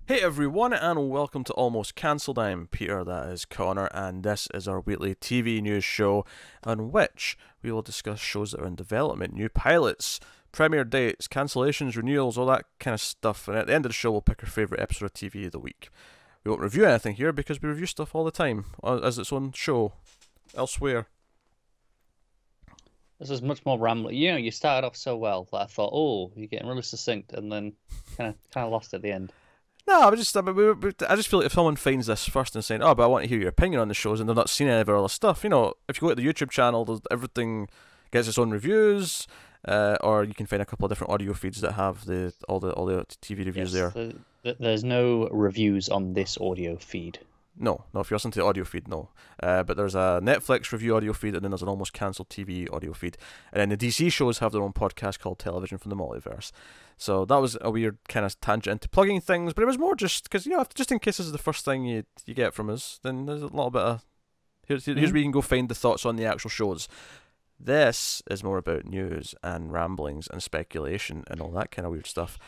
Hey everyone, and welcome to Almost Cancelled. I'm Peter, that is Connor, and this is our weekly TV news show on which we will discuss shows that are in development, new pilots, premiere dates, cancellations, renewals, all that kind of stuff. And at the end of the show, we'll pick our favourite episode of TV of the week. We won't review anything here because we review stuff all the time as its own show elsewhere. This is much more rambling. You know, you started off so well that I thought, oh, you're getting really succinct, and then kind of lost at the end. No, I just feel like if someone finds this first and saying, "Oh, but I want to hear your opinion on the shows," and they're not seen any of our other stuff, you know, if you go to the YouTube channel, everything gets its own reviews, or you can find a couple of different audio feeds that have all the TV reviews there. There's no reviews on this audio feed. No, if you listen to the audio feed, no. But there's a Netflix review audio feed, and then there's an Almost Cancelled TV audio feed. And then the DC shows have their own podcast called Television from the Multiverse. So that was a weird kind of tangent into plugging things, but it was more just because, you know, just in case this is the first thing you get from us, then there's a little bit of... Here's where you can go find the thoughts on the actual shows. This is more about news and ramblings and speculation and all that kind of weird stuff.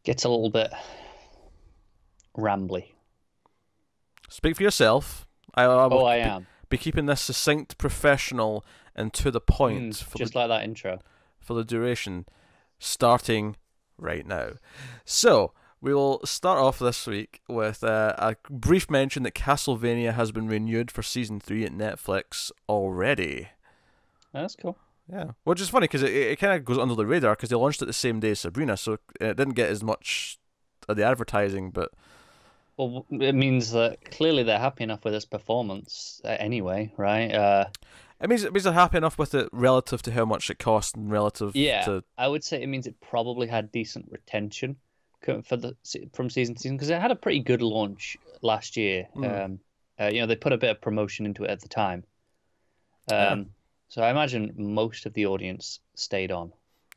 Gets a little bit rambly. Speak for yourself. I am. Be keeping this succinct, professional, and to the point. Just like that intro. For the duration, starting right now. So, we will start off this week with a brief mention that Castlevania has been renewed for Season 3 at Netflix already. That's cool. Yeah. Which is funny, because it kind of goes under the radar, because they launched it the same day as Sabrina, so it didn't get as much of the advertising, but... Well, it means that clearly they're happy enough with its performance anyway, right? It means they're happy enough with it relative to how much it cost and relative to... I would say it means it probably had decent retention from season to season, because it had a pretty good launch last year. You know, they put a bit of promotion into it at the time. So I imagine most of the audience stayed on.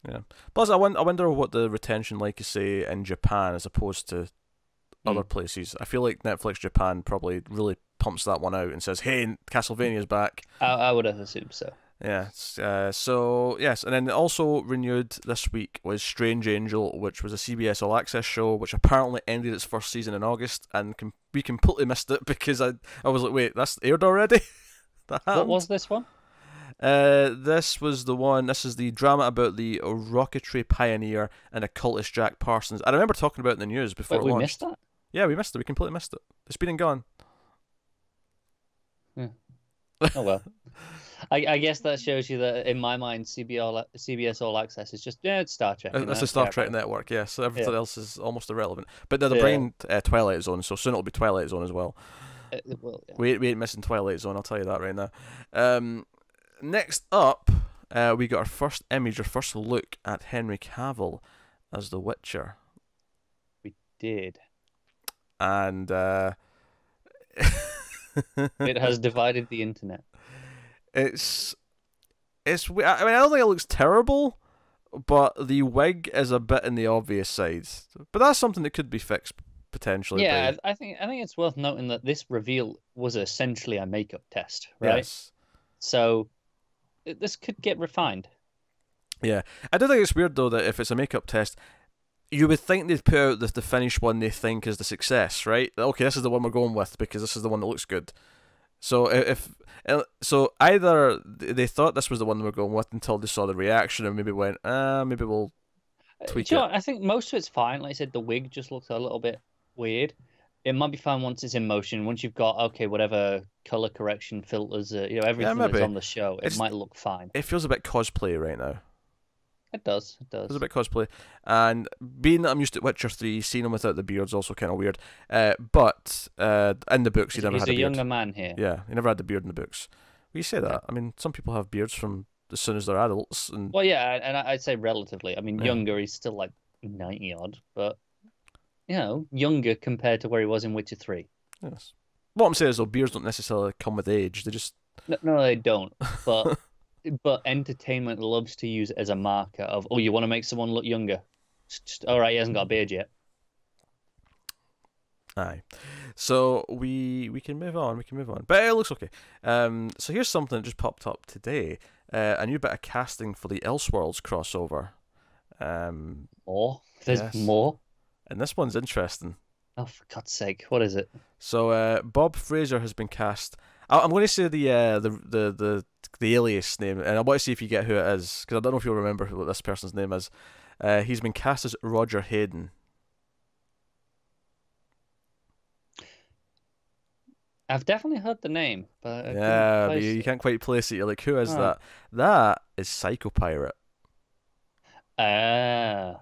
Yeah. Plus, I wonder what the retention like is, say, in Japan as opposed to other places. I feel like Netflix Japan probably really pumps that one out and says, "Hey, Castlevania's back." I would have assumed so. Yeah. So yes, and then also renewed this week was Strange Angel, which was a CBS All Access show, which apparently ended its first season in August, and we completely missed it because I was like, "Wait, that's aired already?" What was this one? This was the one. This is the drama about the rocketry pioneer and occultist Jack Parsons. I remember talking about it in the news before it launched. We missed that? Yeah, we missed it. We completely missed it. It's been and gone. Yeah. Oh well. I guess that shows you that in my mind, CBS All Access is just it's Star Trek. It's a Star Trek network, yeah. So everything else is almost irrelevant. But they're bringing Twilight Zone, so soon it'll be Twilight Zone as well. We ain't missing Twilight Zone. I'll tell you that right now. Next up, we got our first look at Henry Cavill as The Witcher. We did. And it has divided the internet. It's I mean, I don't think it looks terrible, but the wig is a bit in the obvious side. But that's something that could be fixed potentially. Yeah, I think it's worth noting that this reveal was essentially a makeup test, right? Yes. So this could get refined. Yeah, I do think it's weird though that if it's a makeup test, you would think they'd put out the finished one they think is the success, right? Okay, this is the one we're going with because this is the one that looks good. So so either they thought this was the one they were going with until they saw the reaction and maybe went, maybe we'll tweak it. I think most of it's fine. Like I said, the wig just looks a little bit weird. It might be fine once it's in motion. Once you've got whatever color correction filters, everything that's on the show, it might look fine. It feels a bit cosplay right now. It does. It's a bit cosplay, and being that I'm used to Witcher 3, seeing him without the beard's also kind of weird. But in the books, he never had a beard. He's a younger man here. Yeah, he never had the beard in the books. Well, you say that. I mean, some people have beards from as soon as they're adults. And well, yeah, and I'd say relatively. I mean, younger, he's still like 90 odd, but younger compared to where he was in Witcher 3. Yes. What I'm saying is, though, beards don't necessarily come with age. They just no, they don't. But but entertainment loves to use it as a marker of, you want to make someone look younger. Just, all right, he hasn't got a beard yet. Aye. So we can move on. But it looks okay. So here's something that just popped up today. A new bit of casting for the Elseworlds crossover. More? There's more? And this one's interesting. Oh, for God's sake, what is it? So Bob Fraser has been cast. I'm going to say the alias name, and I want to see if you get who it is, because I don't know if you'll remember what this person's name is. He's been cast as Roger Hayden. I've definitely heard the name, but I Yeah, couldn't but you place can't quite place it. You're like, who is it. that? That is Psycho Pirate. Ah,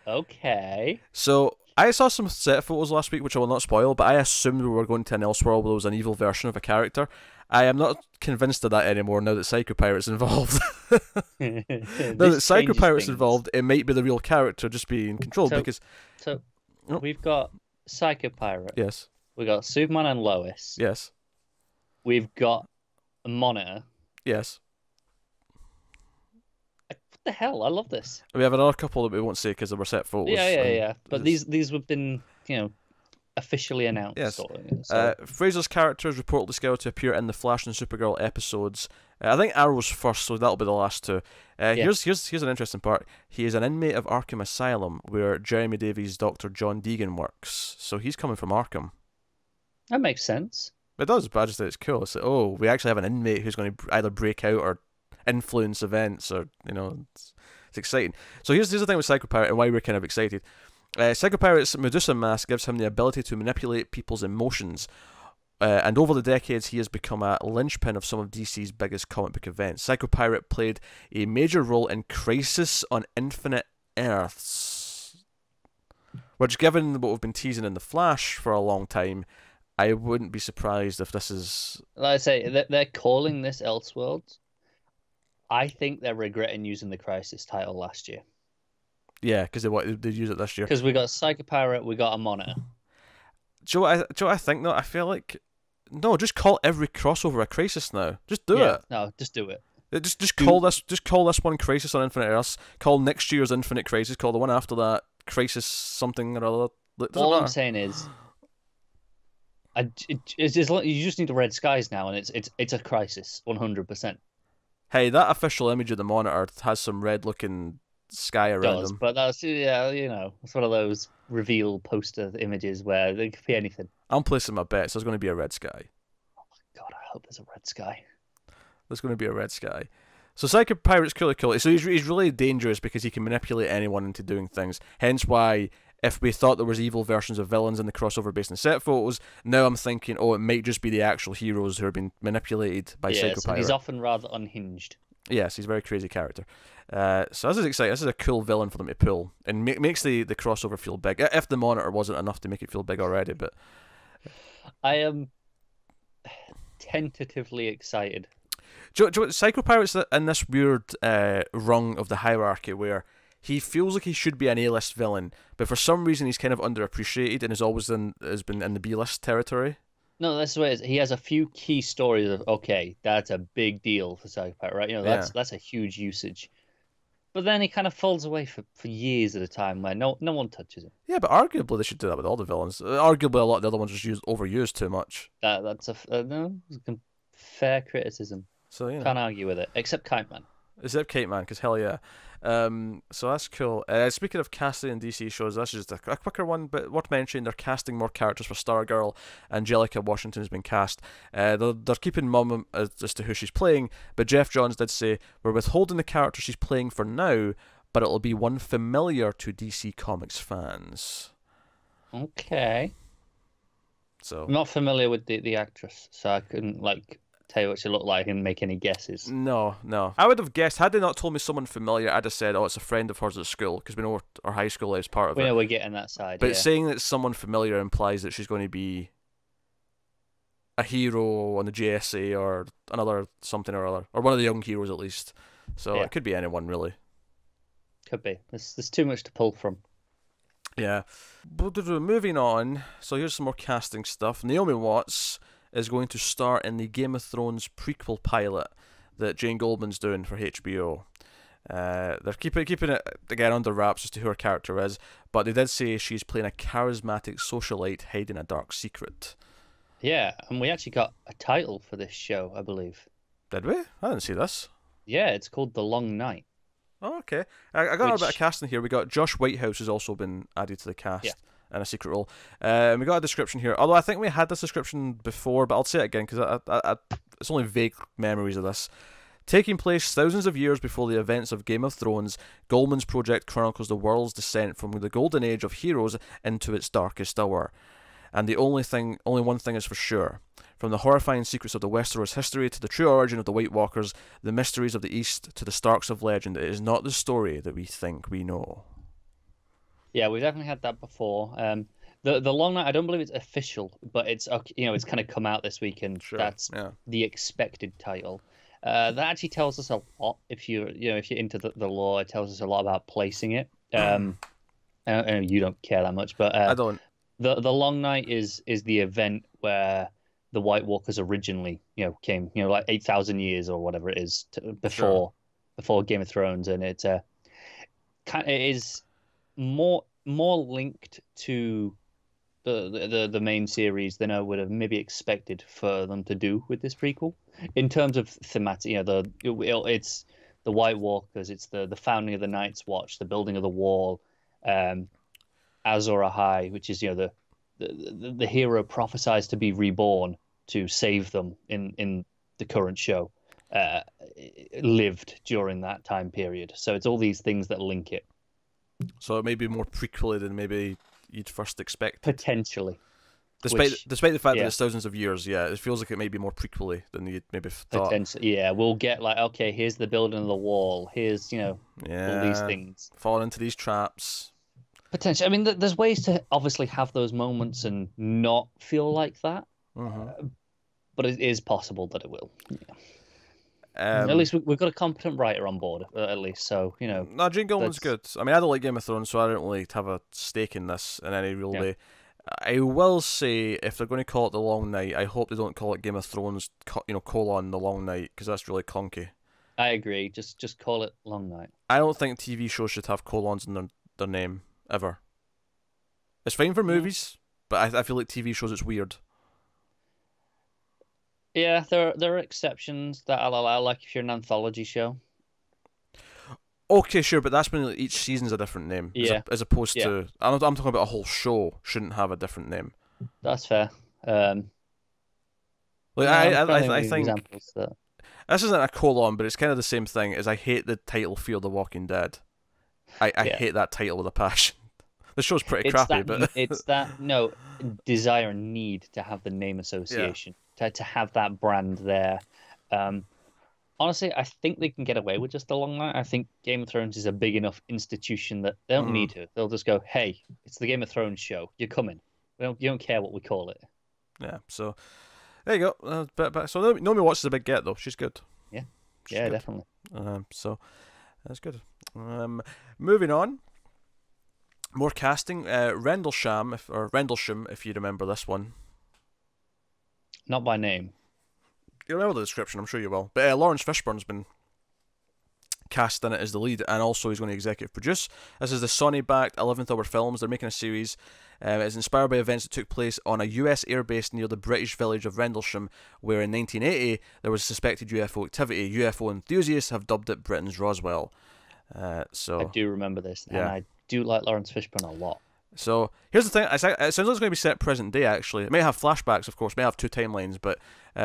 okay. So I saw some set photos last week, which I will not spoil, but I assumed we were going to an Elseworld where there was an evil version of a character. I am not convinced of that anymore now that Psycho Pirate's involved. Now that Psycho Pirate's involved, it might be the real character just being controlled because. So we've got Psycho Pirate. Yes. We've got Superman and Lois. Yes. We've got a Monitor. Yes. What the hell? I love this. We have another couple that we won't say because they were set photos. Yeah. But these have been, officially announced. Yes. Sort of, so. Fraser's character is reportedly scheduled to appear in the Flash and Supergirl episodes. I think Arrow's first, so that'll be the last two. Here's an interesting part. He is an inmate of Arkham Asylum, where Jeremy Davies' Dr. John Deegan works. So he's coming from Arkham. That makes sense. It does, but I just think it's cool. It's like, oh, we actually have an inmate who's going to either break out or influence events, or it's exciting. So here's the thing with Psycho Pirate and why we're kind of excited. Psycho Pirate's Medusa mask gives him the ability to manipulate people's emotions, and over the decades he has become a linchpin of some of DC's biggest comic book events. Psycho Pirate played a major role in Crisis on Infinite Earths, which, given what we've been teasing in The Flash for a long time, I wouldn't be surprised if this is... Like I say, they're calling this Elseworlds. I think they're regretting using the Crisis title last year. Yeah, because they use it this year. Because we got Psycho Pirate, we got a Monitor. Do you know what I think, though? I feel like... No, just call every crossover a Crisis now. Just do it. No, just do it. Just call this one Crisis on Infinite Earths. Call next year's Infinite Crisis. Call the one after that Crisis something or other. All I'm saying is... you just need the red skies now, and it's a Crisis, 100%. Hey, that official image of the Monitor has some red-looking sky around them. But that's it's one of those reveal poster images where they could be anything. I'm placing my bets. There's going to be a red sky. Oh my God, I hope there's a red sky. There's going to be a red sky. So Psycho Pirate's cool. So he's really dangerous because he can manipulate anyone into doing things. Hence why, if we thought there was evil versions of villains in the crossover based on set photos, now I'm thinking, oh, it might just be the actual heroes who are being manipulated by Psycho Pirate. He's often rather unhinged. Yes, he's a very crazy character. So this is exciting. This is a cool villain for them to pull, and makes the crossover feel big. If the Monitor wasn't enough to make it feel big already, but I am tentatively excited. Do you know what? Psycho Pirate's in this weird rung of the hierarchy where he feels like he should be an A-list villain, but for some reason he's kind of underappreciated and has been in the B-list territory. No, that's the way it is. He has a few key stories of, okay, that's a big deal for Psycho Pirate, right? That's a huge usage. But then he kind of falls away for years at a time where no one touches him. Yeah, but arguably they should do that with all the villains. Arguably a lot of the other ones just overused too much. That's a fair criticism. So can't argue with it, except Kite Man. Except Kite Man, because hell yeah. So that's cool. Speaking of casting in DC shows, that's just a quicker one, but worth mentioning, they're casting more characters for Stargirl. Angelica Washington's been cast. They're keeping mum as to who she's playing, but Jeff Johns did say, we're withholding the character she's playing for now, but it'll be one familiar to DC Comics fans. Okay. So I'm not familiar with the actress, so I couldn't tell you what she looked like and make any guesses. No. I would have guessed, had they not told me someone familiar, I'd have said, oh, it's a friend of hers at school, because we know our high school is part of it. We know we're getting that side, but saying that it's someone familiar implies that she's going to be a hero on the JSA or another something or other, or one of the young heroes at least. So it could be anyone, really. Could be. There's too much to pull from. Yeah. But moving on, so here's some more casting stuff. Naomi Watts is going to star in the Game of Thrones prequel pilot that Jane Goldman's doing for HBO. They're keeping it again under wraps as to who her character is, but they did say she's playing a charismatic socialite hiding a dark secret. Yeah, and we actually got a title for this show, I believe. Did we? I didn't see this. Yeah, it's called The Long Night. Oh, okay. I got a bit of casting here. We got Josh Whitehouse has also been added to the cast and a secret role. We got a description here, although I think we had this description before, but I'll say it again because it's only vague memories of this. Taking place thousands of years before the events of Game of Thrones, Goldman's project chronicles the world's descent from the golden age of heroes into its darkest hour. And the only one thing is for sure. From the horrifying secrets of the Westeros history to the true origin of the White Walkers, the mysteries of the East to the Starks of legend, it is not the story that we think we know. Yeah, we've definitely had that before. The Long Night, I don't believe it's official, but it's it's kind of come out this week, and that's the expected title. That actually tells us a lot. If you're into the lore, it tells us a lot about placing it. I know you don't care that much, but I don't. The Long Night is the event where the White Walkers originally came, like 8,000 years or whatever it is before Game of Thrones, and it is more linked to the main series than I would have maybe expected for them to do with this prequel in terms of thematic. It's the White Walkers, it's the founding of the Night's Watch, the building of the Wall, Azor Ahai, which is the hero prophesies to be reborn to save them in the current show, lived during that time period. So it's all these things that link it. So it may be more prequely than maybe you'd first expect. Potentially. Despite the fact that it's thousands of years, it feels like it may be more prequely than you'd maybe thought. Potentially, yeah. We'll get okay, here's the building of the wall. Here's, all these things. Falling into these traps. Potentially. I mean, there's ways to obviously have those moments and not feel like that. But it is possible that it will. Yeah. At least we've got a competent writer on board, at least. So, No, Jane Gilman's good. I mean, I don't like Game of Thrones, so I don't really have a stake in this in any real way. I will say, if they're going to call it The Long Night, I hope they don't call it Game of Thrones, colon The Long Night, because that's really clunky. I agree. Just call it Long Night. I don't think TV shows should have colons in their name, ever. It's fine for movies, but I feel like TV shows, it's weird. Yeah, there are exceptions that I'll allow, like if you're an anthology show. Okay, sure, but that's when each season's a different name. Yeah. As opposed to... I'm talking about a whole show shouldn't have a different name. That's fair. I think... That... This isn't a colon, but it's kind of the same thing as I hate the title Fear the Walking Dead. I hate that title with a passion. The show's pretty crappy, but... It's that, desire and need to have the name association. To have that brand there. Honestly, I think they can get away with just a Long Night. I think Game of Thrones is a big enough institution that they don't need to. They'll just go, hey, it's the Game of Thrones show. You're coming. You don't care what we call it. Yeah, so there you go. So Naomi Watts is a big get, though. She's good. Yeah, She's good. Definitely. So that's good. Moving on. More casting. Rendlesham, if you remember this one. Not by name. You remember the description, I'm sure you will. But Lawrence Fishburne's been cast in it as the lead, and also he's going to executive produce. This is the Sony-backed 11th Hour Films. They're making a series. It's inspired by events that took place on a US airbase near the British village of Rendlesham, where in 1980 there was suspected UFO activity. UFO enthusiasts have dubbed it Britain's Roswell. I do remember this, and I do like Lawrence Fishburne a lot. So here's the thing. It sounds like it's going to be set present day. Actually, it may have flashbacks, of course. It may have two timelines, but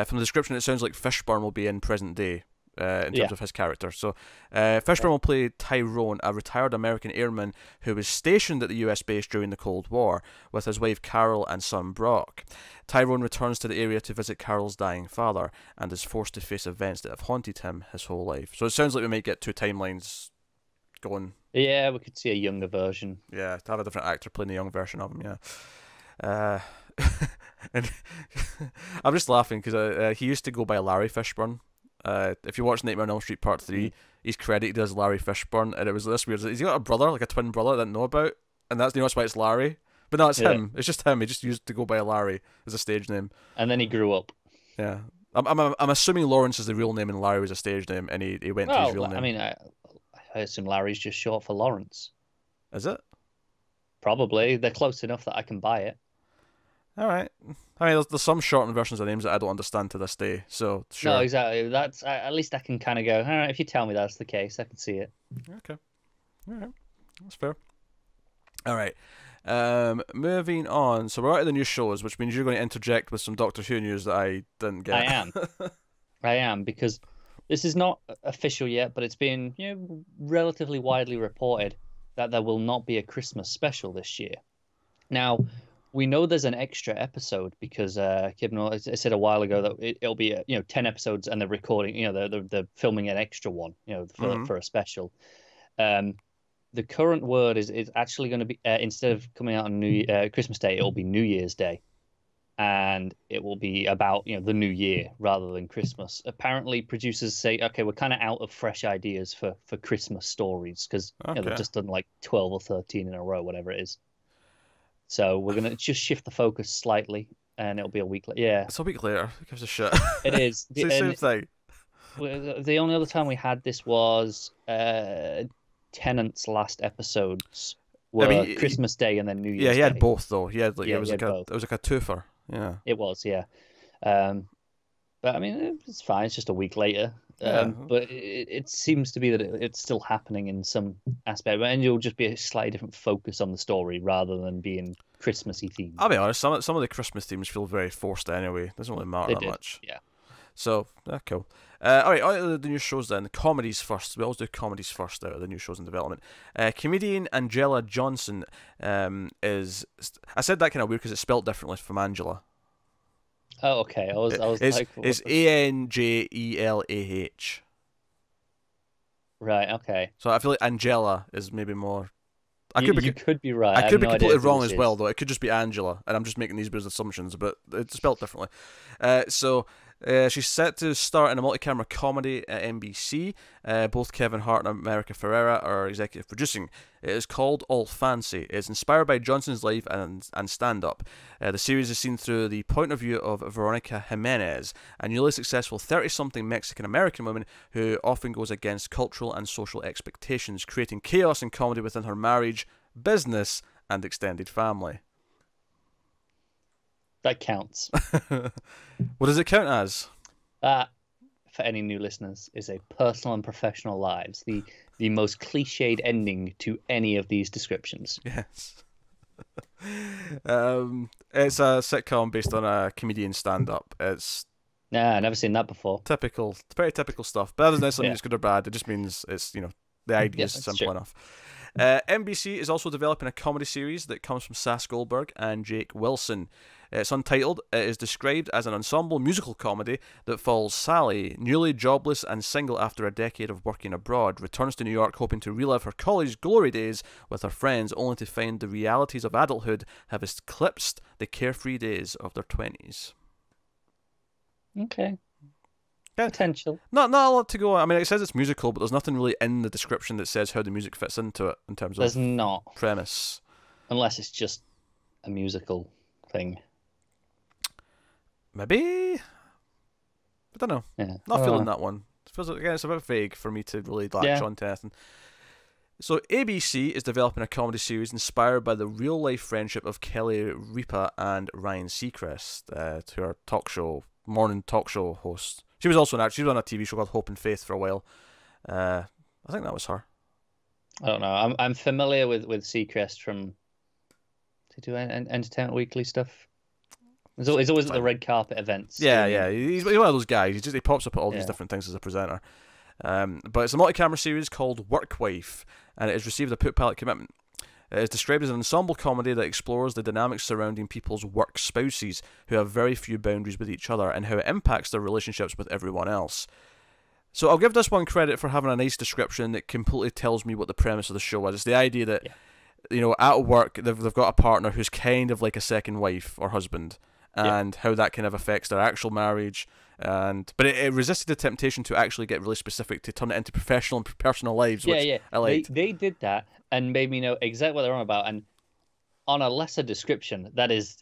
from the description, it sounds like Fishburne will be in present day in terms of his character. So Fishburne will play Tyrone, a retired American airman who was stationed at the US base during the Cold War with his wife Carol and son Brock. Tyrone returns to the area to visit Carol's dying father and is forced to face events that have haunted him his whole life. So it sounds like we might get two timelines going. Yeah, we could see a younger version. Yeah, to have a different actor playing the young version of him, and I'm just laughing because he used to go by Larry Fishburne. If you watch Nightmare on Elm Street Part 3, he's credited as Larry Fishburne, and it was this weird. He's got a brother, like a twin brother, I didn't know about, and that's why it's Larry. But no, it's him. It's just him. He just used to go by Larry as a stage name. And then he grew up. Yeah. I'm assuming Lawrence is the real name and Larry was a stage name, and he went to his real name. I mean, I assume Larry's just short for Lawrence. Is it? Probably. They're close enough that I can buy it. All right. I mean, there's some shortened versions of names that I don't understand to this day. So sure. No, exactly. That's at least I can kind of go. All right, if you tell me that's the case, I can see it. Okay. All right. That's fair. All right. Moving on. So we're out of the new shows, which means you're going to interject with some Doctor Who news that I didn't get. I am, because this is not official yet, but it's been relatively widely reported that there will not be a Christmas special this year. Now, we know there's an extra episode because Kibnall said a while ago that it'll be 10 episodes, and they're recording, they're filming an extra one, for a special. The current word is actually going to be, instead of coming out on Christmas Day, it'll be New Year's Day, and it will be about the new year rather than Christmas. Apparently, producers say, okay, we're kind of out of fresh ideas for Christmas stories because they've just done like 12 or 13 in a row, whatever it is. So we're gonna just shift the focus slightly, and it'll be a week later. Yeah, it's a week later. Who gives a shit? It is. It's the same thing. The only other time we had this was Tennant's last episodes were Christmas Day and then New Year's Day. Yeah, he had both though. He had it was like a twofer. Yeah, it was. Yeah, but I mean, it's fine. It's just a week later. But it seems to be that it's still happening in some aspect, and it'll just be a slightly different focus on the story rather than being Christmassy themed. I'll be honest. Some of the Christmas themes feel very forced anyway. It doesn't really matter that much. Yeah. So cool. All right, out of the new shows then. Comedies first. We always do comedies first out of the new shows in development. Comedian Angela Johnson is. I said that kind of weird because it's spelled differently from Angela. Oh, okay. I was like, it's Angelah. Right. Okay. So I feel like Angela is maybe more. You could be right. I could be completely wrong as well, though. It could just be Angela, and I'm just making these weird assumptions, but it's spelled differently. She's set to star in a multi-camera comedy at NBC. Both Kevin Hart and America Ferrera are executive producing. It is called All Fancy. It's inspired by Johnson's life and stand-up. The series is seen through the point of view of Veronica Jimenez, a newly successful 30-something Mexican-American woman who often goes against cultural and social expectations, creating chaos and comedy within her marriage, business, and extended family. That counts. What does it count as? That, for any new listeners, is a personal and professional lives. The most cliched ending to any of these descriptions. Yes. It's a sitcom based on a comedian stand-up. It's I've never seen that before. Very typical stuff. But that doesn't necessarily mean it's good or bad. It just means it's the idea is simple enough. NBC is also developing a comedy series that comes from Sass Goldberg and Jake Wilson. It's untitled. It is described as an ensemble musical comedy that follows Sally, newly jobless and single after a decade of working abroad, returns to New York hoping to relive her college glory days with her friends, only to find the realities of adulthood have eclipsed the carefree days of their 20s. Okay. Potential. Not a lot to go on. I mean, it says it's musical, but there's nothing really in the description that says how the music fits into it in terms of not premise. Unless it's just a musical thing. Maybe. I don't know. Yeah. Not feeling that one. It feels like, again, it's a bit vague for me to really latch onto anything. So ABC is developing a comedy series inspired by the real-life friendship of Kelly Ripa and Ryan Seacrest, to our morning talk show host. She was also she was on a TV show called Hope and Faith for a while. I think that was her. I don't know. I'm familiar with Seacrest from. To do Entertainment Weekly stuff. He's always at the red carpet events. Yeah. He's one of those guys. He pops up at all these different things as a presenter. But it's a multi-camera series called Work Wife, and it has received a Put Pilot commitment. It is described as an ensemble comedy that explores the dynamics surrounding people's work spouses who have very few boundaries with each other and how it impacts their relationships with everyone else. So I'll give this one credit for having a nice description that completely tells me what the premise of the show is. It's the idea that, at work, they've got a partner who's kind of like a second wife or husband, and how that kind of affects their actual marriage. But it resisted the temptation to actually get really specific, to turn it into professional and personal lives, which I liked. They did that and made me know exactly what they're on about, and on a lesser description, that is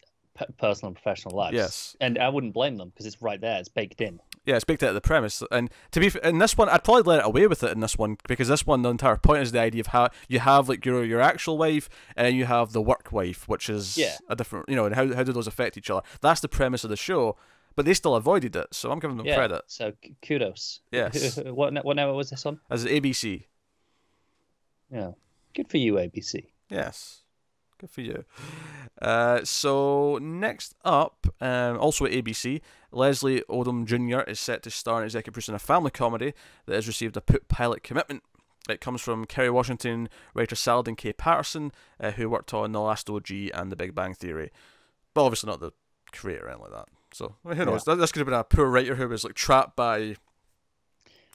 personal and professional lives. Yes. And I wouldn't blame them, because it's right there, it's baked in. Yeah, it's baked out of the premise. And in this one, I'd probably let it away with it in this one, because this one, the entire point is the idea of how you have like your actual wife, and you have the work wife, which is a different, and how do those affect each other? That's the premise of the show. But they still avoided it, so I'm giving them credit. So kudos. Yes. What network was this on? As ABC. Yeah. Good for you, ABC. Yes. Good for you. So next up, also at ABC, Leslie Odom Jr. is set to star and executive produce in a family comedy that has received a pilot commitment. It comes from Kerry Washington, writer Saladin K. Patterson, who worked on The Last OG and The Big Bang Theory. But obviously not the creator or anything like that. So who knows? This could have been a poor writer who was like trapped by...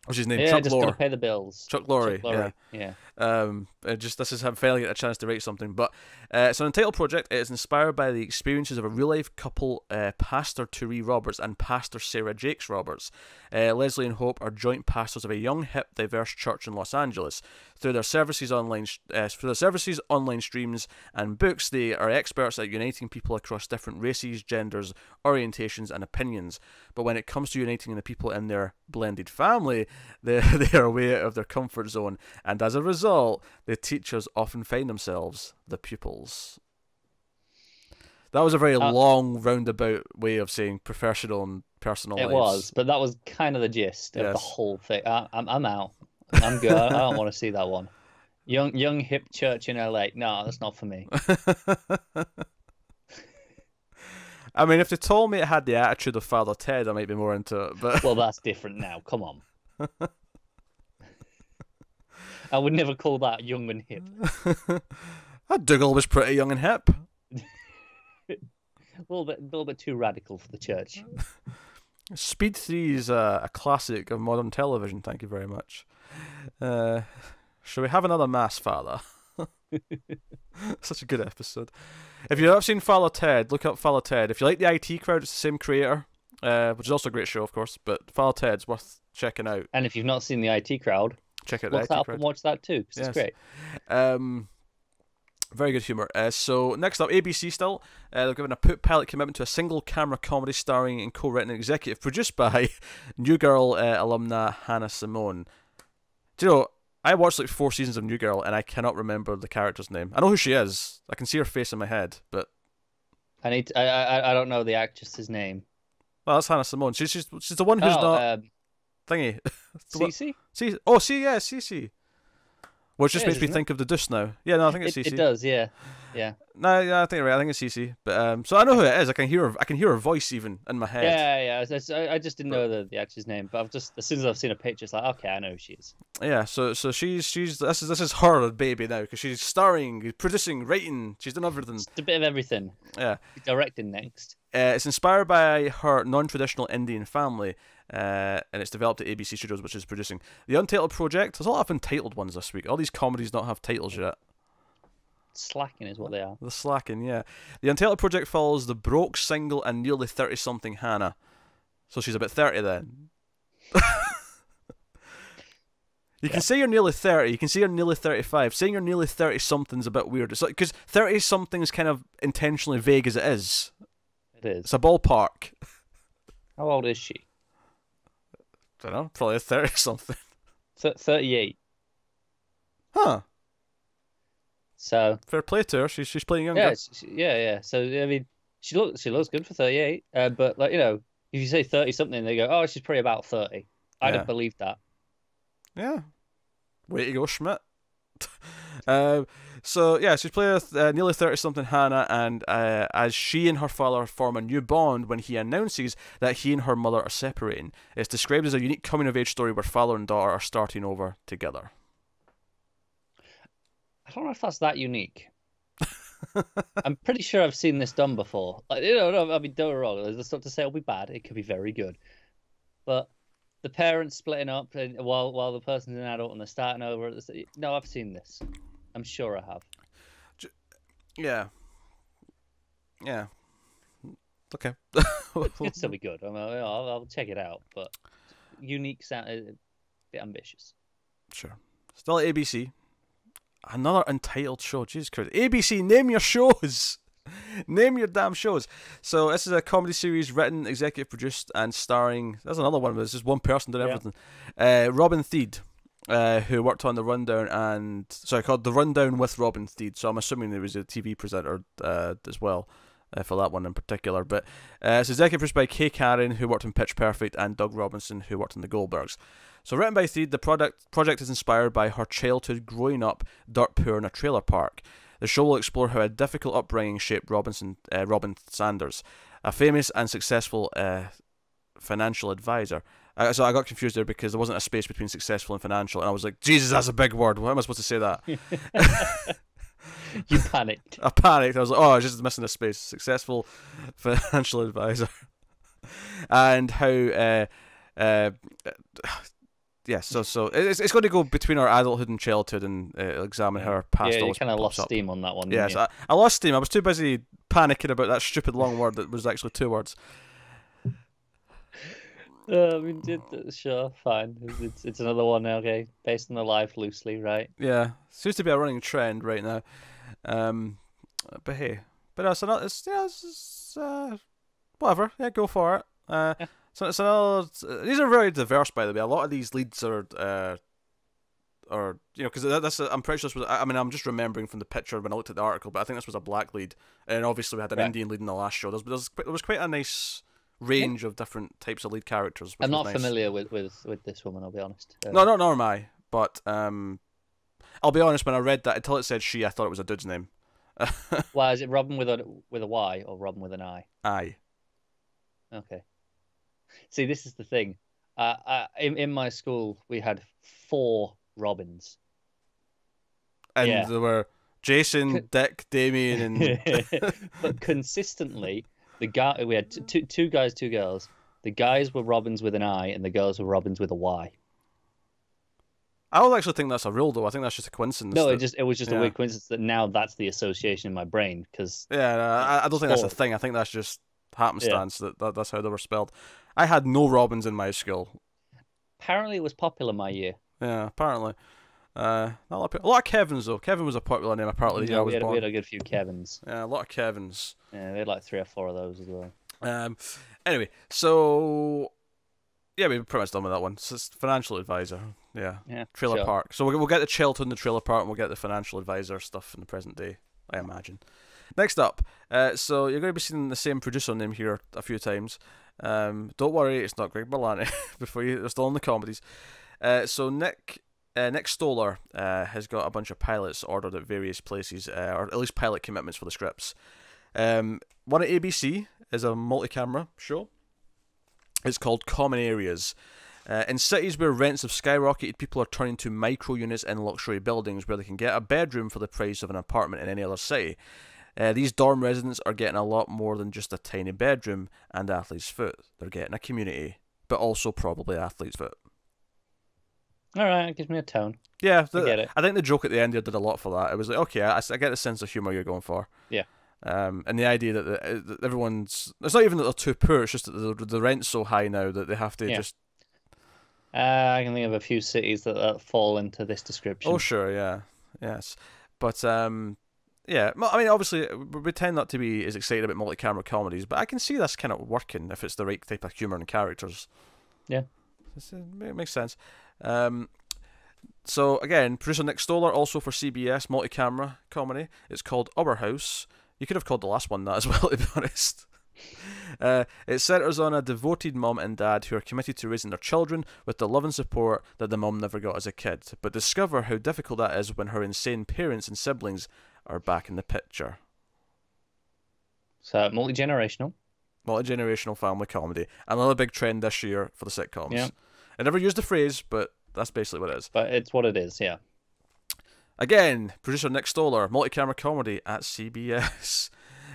What's his name? Yeah, Chuck just Lorre. gonna pay the bills. Chuck Lorre. Yeah. This is him finally getting a chance to write something. But it's an entitled project. It is inspired by the experiences of a real life couple, Pastor Therese Roberts and Pastor Sarah Jakes Roberts. Leslie and Hope are joint pastors of a young, hip, diverse church in Los Angeles. Through their services, online streams, and books, they are experts at uniting people across different races, genders, orientations, and opinions. But when it comes to uniting the people in their blended family, they are away out of their comfort zone, and as a result, the teachers often find themselves the pupils. That was a very long, roundabout way of saying professional and personal lives. It was, but that was kind of the gist of the whole thing. I'm out. I'm good. I don't want to see that one. Young hip church in LA. No, that's not for me. I mean, if they told me it had the attitude of Father Ted, I might be more into it. But well, that's different now. Come on. I would never call that young and hip. Dougal was pretty young and hip. A little bit too radical for the church. Speed 3 is a classic of modern television. Thank you very much. Shall we have another Mass Father? Such a good episode. If you've not seen Father Ted, look up Father Ted. If you like the IT Crowd, it's the same creator, which is also a great show, of course. But Father Ted's worth checking out. And if you've not seen the IT Crowd, check out look the that IT up Crowd. and watch that too, because it's great. Very good humour. So next up, ABC still. They're given a pilot commitment to a single camera comedy starring and co-written and executive produced by New Girl alumna Hannah Simone. Do you know, I watched like 4 seasons of New Girl and I cannot remember the character's name. I know who she is. I can see her face in my head, but I don't know the actress's name. Well, that's Hannah Simone. She's the one who's not thingy. Cece? Cece. Which just makes me think of the Deuce now. Yeah, no, I think it's Cece. It does, yeah. No, I think you're right. I think it's Cece. But so I know who it is. I can hear her voice even in my head. Yeah. I just didn't know the actress name, but as soon as I've seen a picture, it's like, okay, I know who she is. Yeah. So she's this is her baby now because she's starring, producing, writing. She's done everything. Just a bit of everything. Yeah. She's directing next. It's inspired by her non-traditional Indian family. And it's developed at ABC Studios, which is producing the Untitled Project. There's a lot of untitled ones this week. All these comedies don't have titles yet. Slacking is what they are. The slacking, yeah. The Untitled Project follows the broke, single, and nearly 30-something Hannah. So she's about 30 then. You can say you're nearly 30. You can say you're nearly 35. Saying you're nearly 30-something's a bit weird. It's like because 30-something is kind of intentionally vague as it is. It is. It's a ballpark. How old is she? I don't know, probably 30-something. 38. Huh. So fair play to her. She's playing younger. Yeah. So I mean, she looks good for 38. But like if you say 30-something, they go, oh, she's probably about 30. I'd have believed that. Yeah. Way to go, Schmidt. So yeah, she's playing with nearly 30-something Hannah, and as she and her father form a new bond when he announces that he and her mother are separating. It's described as a unique coming-of-age story where father and daughter are starting over together. I don't know if that's that unique. I'm pretty sure I've seen this done before. Like, no, I mean, don't get me wrong. There's stuff to say it'll be bad. It could be very good, but the parents splitting up while the person's an adult and they're starting over. No, I've seen this. I'm sure I have. Yeah. Okay. It could still be good. I'll check it out, but unique sound, a bit ambitious. Sure. Still at ABC. Another untitled show. Jesus Christ. ABC, name your shows. Name your damn shows. So this is a comedy series written, executive produced, and starring. There's another one, but it's just one person doing everything. Robin Thede, who worked on The Rundown called The Rundown with Robin Thede. So I'm assuming there was a TV presenter as well for that one in particular. But it's executive produced by Kay Karen, who worked on Pitch Perfect, and Doug Robinson, who worked on The Goldbergs. So written by Thede, the project is inspired by her childhood growing up dirt poor in a trailer park. The show will explore how a difficult upbringing shaped Robin Sanders, a famous and successful financial advisor. So I got confused there because there wasn't a space between successful and financial, and I was like, Jesus, that's a big word. Why am I supposed to say that? You panicked. I panicked. I was like, oh, I was just missing a space. Successful financial advisor. And how, yeah, so it's going to go between our adulthood and childhood and examine how our past Yeah, you always kind of lost up. steam on that one. Yes, I lost steam. I was too busy panicking about that stupid long word that was actually 2 words. I mean, sure, fine. It's another one, okay, based on the life loosely, right? Yeah, seems to be a running trend right now. But hey, it's another. It's whatever. Yeah, go for it. Yeah. So it's another. These are very diverse, by the way. A lot of these leads are because that's. I'm pretty sure this was. I mean, I'm just remembering from the picture when I looked at the article, but I think this was a black lead, and obviously we had an Indian lead in the last show. There was quite a nice range of different types of lead characters. I'm not familiar with this woman, I'll be honest. No, nor am I. But I'll be honest. When I read that, until it said she, I thought it was a dude's name. Why is it Robin with a Y or Robin with an I? I. Okay. See, this is the thing. In my school, we had 4 Robins. And there were Jason, Dick, Damien, and but consistently, we had two guys, 2 girls. The guys were Robins with an I, and the girls were Robins with a Y. I don't actually think that's a rule, though. I think that's just a coincidence. No, it was just a weird coincidence that now that's the association in my brain. Because I don't think that's a thing. I think that's just happenstance that's how they were spelled. I had no Robins in my school. Apparently, it was popular my year. Yeah, apparently. A lot of Kevins, though. Kevin was a popular name, apparently, the year I was born. We had a good few Kevins. Yeah, a lot of Kevins. Yeah, we had like 3 or 4 of those as well. Anyway, so yeah, we're pretty much done with that one. So it's financial advisor. Yeah. Trailer park. So we'll get the childhood in the trailer park, and we'll get the financial advisor stuff in the present day, I imagine. Next up, so you're going to be seeing the same producer name here a few times. Don't worry, it's not Greg Berlanti. They're still in the comedies. So Nick Stoller has got a bunch of pilots ordered at various places, or at least pilot commitments for the scripts. One at ABC is a multi-camera show. It's called Common Areas. In cities where rents have skyrocketed, people are turning to micro units in luxury buildings where they can get a bedroom for the price of an apartment in any other city. These dorm residents are getting a lot more than just a tiny bedroom and athlete's foot. They're getting a community, but also probably athlete's foot. All right, it gives me a tone. Yeah, I get it. I think the joke at the end here did a lot for that. It was like, okay, I get the sense of humour you're going for. Yeah. And the idea that everyone's... It's not even that they're too poor, it's just that the rent's so high now that they have to just... I can think of a few cities that fall into this description. Oh, sure, yeah. Yes. But, yeah, I mean, obviously, we tend not to be as excited about multi-camera comedies, but I can see this kind of working if it's the right type of humour and characters. Yeah. It makes sense. So, again, producer Nick Stoller, also for CBS, multi-camera comedy. It's called Our House. You could have called the last one that as well, to be honest. It centres on a devoted mum and dad who are committed to raising their children with the love and support that the mum never got as a kid, but discover how difficult that is when her insane parents and siblings are back in the picture. So, multi-generational family comedy. Another big trend this year for the sitcoms. Yeah. I never used the phrase, but that's basically what it is. But it's what it is, yeah. Again, producer Nick Stoller, multi-camera comedy at CBS.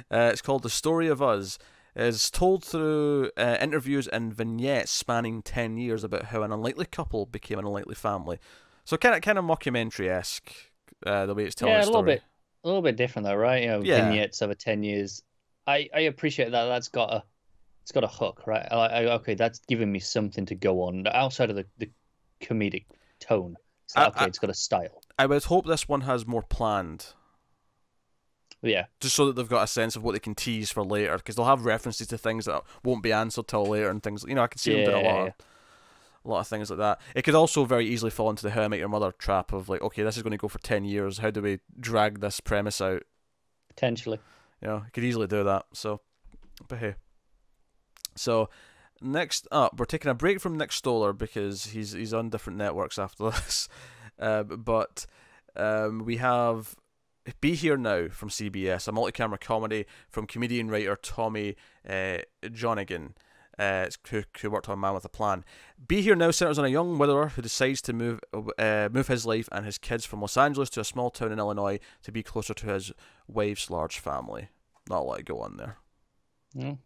It's called The Story of Us. It's told through interviews and vignettes spanning 10 years about how an unlikely couple became an unlikely family. So kind of mockumentary-esque, the way it's telling the story. A little bit different though, right? You know, vignettes over 10 years. I appreciate that. It's got a hook, right? Okay, that's giving me something to go on outside of the comedic tone. So it's got a style. I would hope this one has more planned. Yeah. Just so that they've got a sense of what they can tease for later, because they'll have references to things that won't be answered till later and things. You know, I can see them doing a lot of things like that. It could also very easily fall into the How I Met Your Mother trap of like, okay, this is going to go for 10 years. How do we drag this premise out? Potentially. You know, it could easily do that. So, but hey. So, next up, we're taking a break from Nick Stoller because he's on different networks after this. But we have Be Here Now from CBS, a multi-camera comedy from comedian writer Tommy Jonigan, who worked on Man with a Plan. Be Here Now centers on a young widower who decides to move his life and his kids from Los Angeles to a small town in Illinois to be closer to his wife's large family. Not a lot to go on there.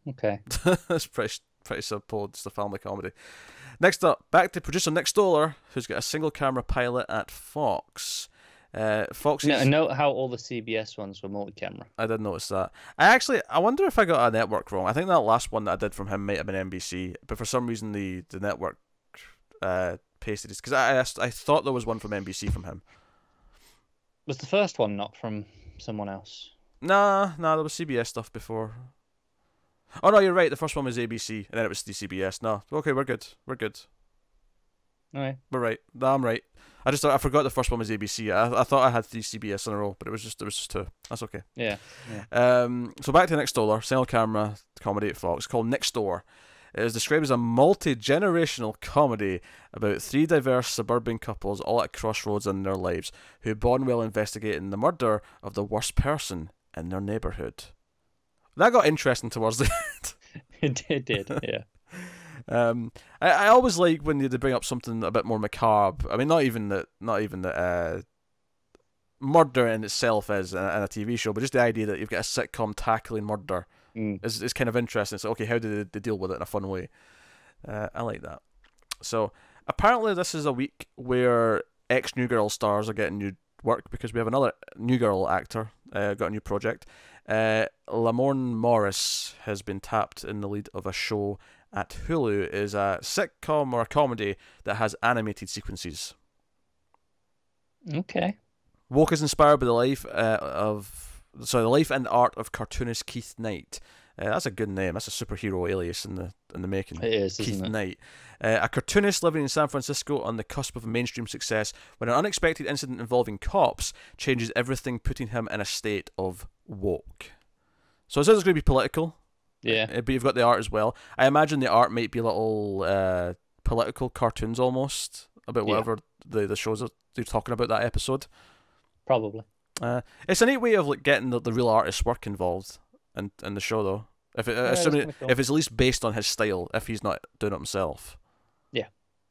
Okay. That's pretty simple. It's a family comedy. Next up, back to producer Nick Stoller, who's got a single camera pilot at Fox. Fox. Note how all the CBS ones were multi-camera. I did notice that. I wonder if I got a network wrong. I think that last one that I did from him might have been NBC, but for some reason the network pasted it, because I thought there was one from NBC from him. Was the first one not from someone else? Nah, there was CBS stuff before. Oh no, you're right. The first one was ABC, and then it was the CBS. No, okay, we're good. All right. We're right. No, I'm right. I forgot the first one was ABC. I thought I had 3 CBS in a row, but it was just 2. That's okay. Yeah. So back to Nick Stoller, single camera comedy at Fox called Next Door. It is described as a multi-generational comedy about 3 diverse suburban couples all at crossroads in their lives who bond while investigating the murder of the worst person in their neighborhood. That got interesting towards the end. It did, yeah. I always like when they bring up something a bit more macabre. I mean, not even that murder in itself is in a TV show, but just the idea that you've got a sitcom tackling murder is kind of interesting. So, okay, how do they deal with it in a fun way? I like that. So, apparently this is a week where ex-New Girl stars are getting new work because we have another New Girl actor got a new project. Lamorne Morris has been tapped in the lead of a show at Hulu. It is a sitcom or a comedy that has animated sequences. Okay. Woke is inspired by the life and art of cartoonist Keith Knight. That's a good name. That's a superhero alias in the making. It is, Keith isn't it? Knight, a cartoonist living in San Francisco on the cusp of mainstream success, when an unexpected incident involving cops changes everything, putting him in a state of woke. So it says it's going to be political. Yeah. But you've got the art as well. I imagine the art might be little political cartoons almost about whatever the shows that they're talking about that episode. Probably. It's a neat way of getting the real artist's work involved in the show, though. Assuming cool. if it's at least based on his style, if he's not doing it himself. Yeah.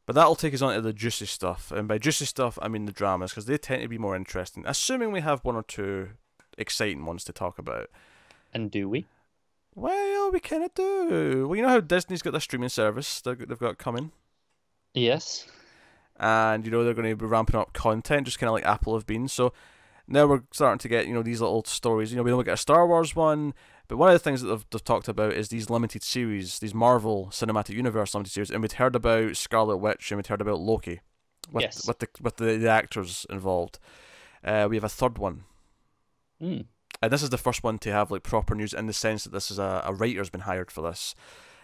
But that'll take us on to the juicy stuff, and by juicy stuff I mean the dramas, because they tend to be more interesting. Assuming we have 1 or 2 exciting ones to talk about. And do we? Well, we kind of do. Well, you know how Disney's got their streaming service they've got coming? Yes. And, they're going to be ramping up content, just kind of like Apple have been. So now we're starting to get, these little stories. We don't get a Star Wars one, but one of the things that they've talked about is these limited series, these Marvel Cinematic Universe limited series. And we'd heard about Scarlet Witch and we'd heard about Loki. With the actors involved. We have a third one. And this is the first one to have proper news in the sense that this is a writer's been hired for this.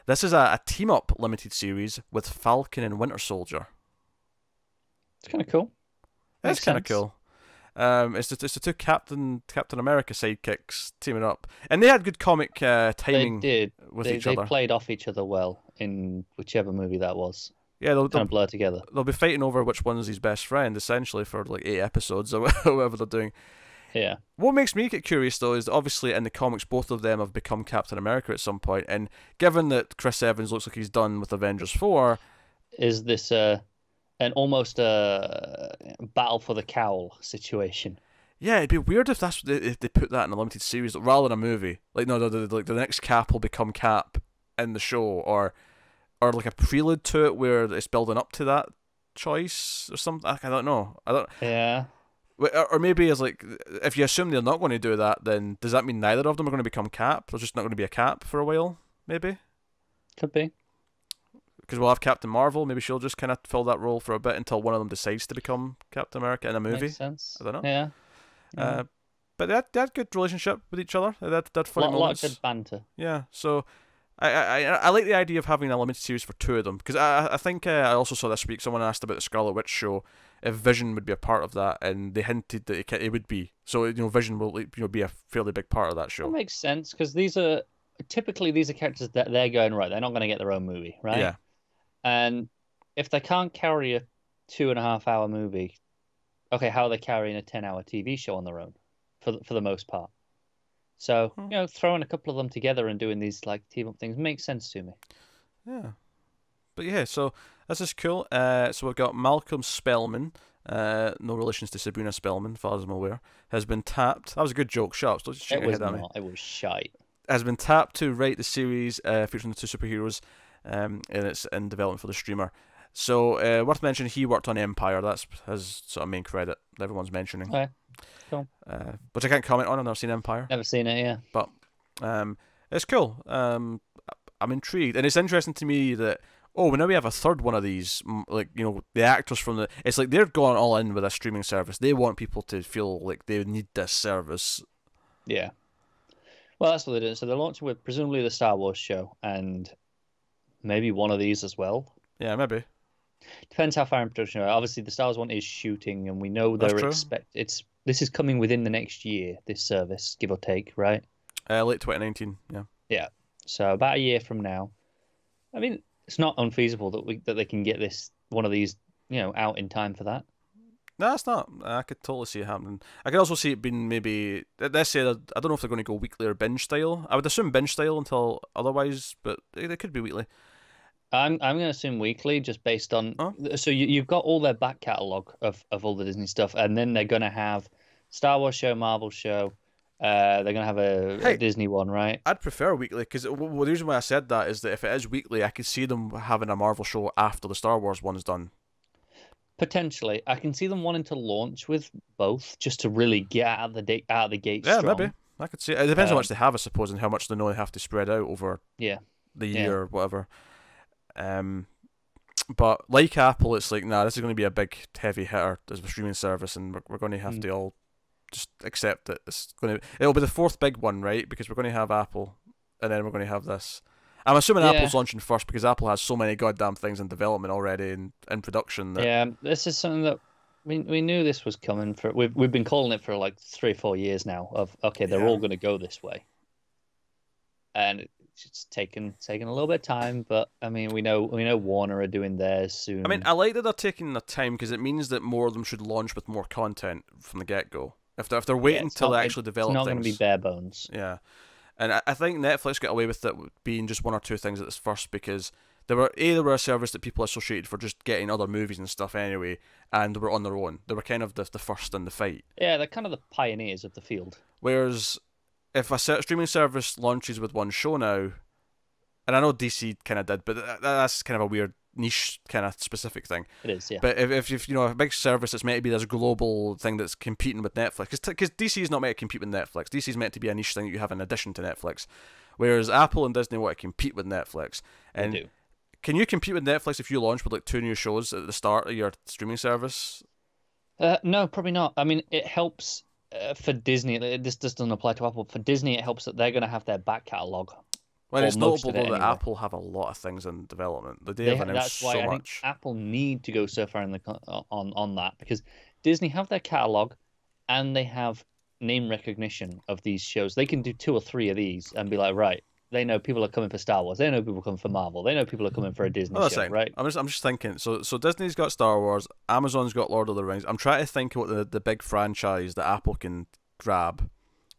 This is a team-up limited series with Falcon and Winter Soldier. It's kind of cool. That's kind of cool. It's the 2 Captain America sidekicks teaming up, and they had good comic timing. They did. With each other. They played off each other well in whichever movie that was. Yeah, they'll kind of blur together. They'll be fighting over which one's his best friend, essentially, for 8 episodes or whatever they're doing. Yeah. What makes me get curious, though, is that obviously in the comics, both of them have become Captain America at some point, and given that Chris Evans looks like he's done with Avengers 4... Is this an almost a battle for the cowl situation? Yeah, it'd be weird if they put that in a limited series rather than a movie. The next Cap will become Cap in the show, or a prelude to it where it's building up to that choice or something. I don't know. Yeah. Or maybe it's if you assume they're not going to do that, then does that mean neither of them are going to become Cap? There's just not going to be a Cap for a while, maybe? Could be. Because we'll have Captain Marvel. Maybe she'll just kind of fill that role for a bit until one of them decides to become Captain America in a movie. Makes sense. I don't know. Yeah. But they had good relationship with each other. They had funny moments. A lot of good banter. Yeah, so I like the idea of having a limited series for 2 of them, because I think I also saw this week someone asked about the Scarlet Witch show, if Vision would be a part of that, and they hinted that it would be. So Vision will be a fairly big part of that show. That makes sense, because these are characters that they're going right. They're not going to get their own movie, right? Yeah. And if they can't carry a 2.5-hour movie, okay, how are they carrying a 10-hour TV show on their own? for the most part. So throwing a couple of them together and doing these like team up things makes sense to me. Yeah. But yeah, so this is cool. So we've got Malcolm Spellman, no relations to Sabrina Spellman, as far as I'm aware, has been tapped. That was a good joke. Shut up. Stop shaking your head at me. It was shite. Has been tapped to write the series featuring the two superheroes, and it's in development for the streamer. So worth mentioning, he worked on Empire. That's his sort of main credit that everyone's mentioning. Okay, cool. Which I can't comment on. I've never seen Empire. Never seen it, yeah. But it's cool. I'm intrigued, and it's interesting to me that now we have a third one of these. Like, you know, the actors from the. It's like they're going all in with a streaming service. They want people to feel like they need this service. Yeah. Well, that's what they're doing. So they're launching with presumably the Star Wars show and maybe one of these as well. Yeah, maybe. Depends how far in production they are. Obviously, the Star Wars one is shooting, and we know they're this is coming within the next year. This service, give or take, right? Late 2019. Yeah. Yeah. So about a year from now. I mean, it's not unfeasible that they can get one of these, out in time for that. No, it's not. I could totally see it happening. I could also see it being maybe. Let's say I don't know if they're going to go weekly or binge style. I would assume binge style until otherwise, but they could be weekly. I'm going to assume weekly, just based on. Oh. So you've got all their back catalogue of all the Disney stuff, and then they're going to have Star Wars show, Marvel show. They're going to have a Disney one, right? I'd prefer weekly, because the reason why I said that is that if it is weekly, I could see them having a Marvel show after the Star Wars one is done. Potentially. I can see them wanting to launch with both, just to really get out of the gate Yeah, strong. Maybe. I could see it. It depends how much they have, I suppose, and how much they know they have to spread out over the year or whatever. But like Apple, it's like, nah, this is going to be a big, heavy hitter as a streaming service, and we're going to have to all just accept that it'll be the fourth big one, right? Because we're going to have Apple, and then we're going to have this. I'm assuming Apple's launching first because Apple has so many goddamn things in development already and in production. This is something that we knew this was coming. We've been calling it for like 3 or 4 years now. They're all going to go this way, and it's taken a little bit of time. But I mean, we know Warner are doing theirs soon. I mean, I like that they're taking the time because it means that more of them should launch with more content from the get go. If they're waiting until they actually develop things, it's not going to be bare bones. Yeah. And I think Netflix got away with it being just one or two things at this first because they were a service that people associated for just getting other movies and stuff anyway, and they were on their own. They were kind of the first in the fight. Yeah, they're kind of the pioneers of the field. Whereas if a streaming service launches with one show now, and I know DC kind of did, but that's kind of a weird niche kind of specific thing. It is, yeah. But if a big service that's meant to be this global thing that's competing with Netflix, because DC is not meant to compete with Netflix. DC is meant to be a niche thing that you have in addition to Netflix, whereas Apple and Disney want to compete with Netflix. And they do. Can you compete with Netflix if you launch with like 2 new shows at the start of your streaming service? No, probably not. I mean, it helps for Disney. This doesn't apply to Apple. For Disney, it helps that they're going to have their back catalogue. Well, it's notable though that Apple have a lot of things in development. They have announced so much. That's why I think Apple need to go so far on that, because Disney have their catalog and they have name recognition of these shows. They can do 2 or 3 of these and be like, right, they know people are coming for Star Wars. They know people are coming for Marvel. They know people are coming for a Disney show, right? I'm just thinking. So Disney's got Star Wars. Amazon's got Lord of the Rings. I'm trying to think of what the big franchise that Apple can grab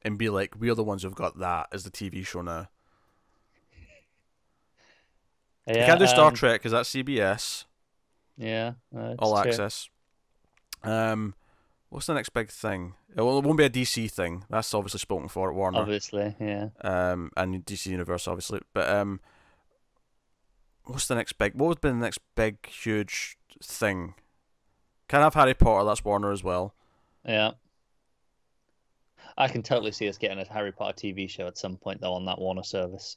and be like, we're the ones who've got that as the TV show now. Yeah, you can't do Star Trek because that's CBS. Yeah, All Access. What's the next big thing? It won't be a DC thing. That's obviously spoken for at Warner. Obviously, yeah. And DC Universe, obviously. But what's the next big? What would be the next big, huge thing? Can't have Harry Potter. That's Warner as well. Yeah. I can totally see us getting a Harry Potter TV show at some point, though, on that Warner service.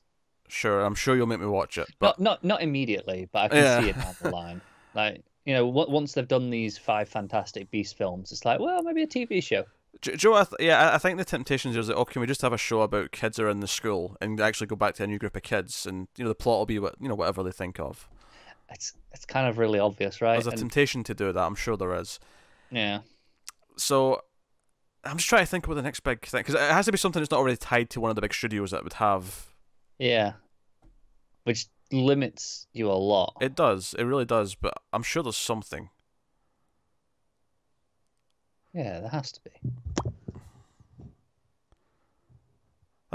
Sure, I'm sure you'll make me watch it. But not immediately, but I can see it down the line. Like, once they've done these 5 Fantastic Beasts films, it's like, well, maybe a TV show. Joe, I think the temptation is that, can we just have a show about kids around the school and actually go back to a new group of kids, and the plot will be whatever they think of. It's kind of really obvious, right? There's a temptation to do that. I'm sure there is. Yeah. So I'm just trying to think about the next big thing, because it has to be something that's not already tied to one of the big studios that would have. Yeah, which limits you a lot. It does. It really does. But I'm sure there's something. Yeah, there has to be.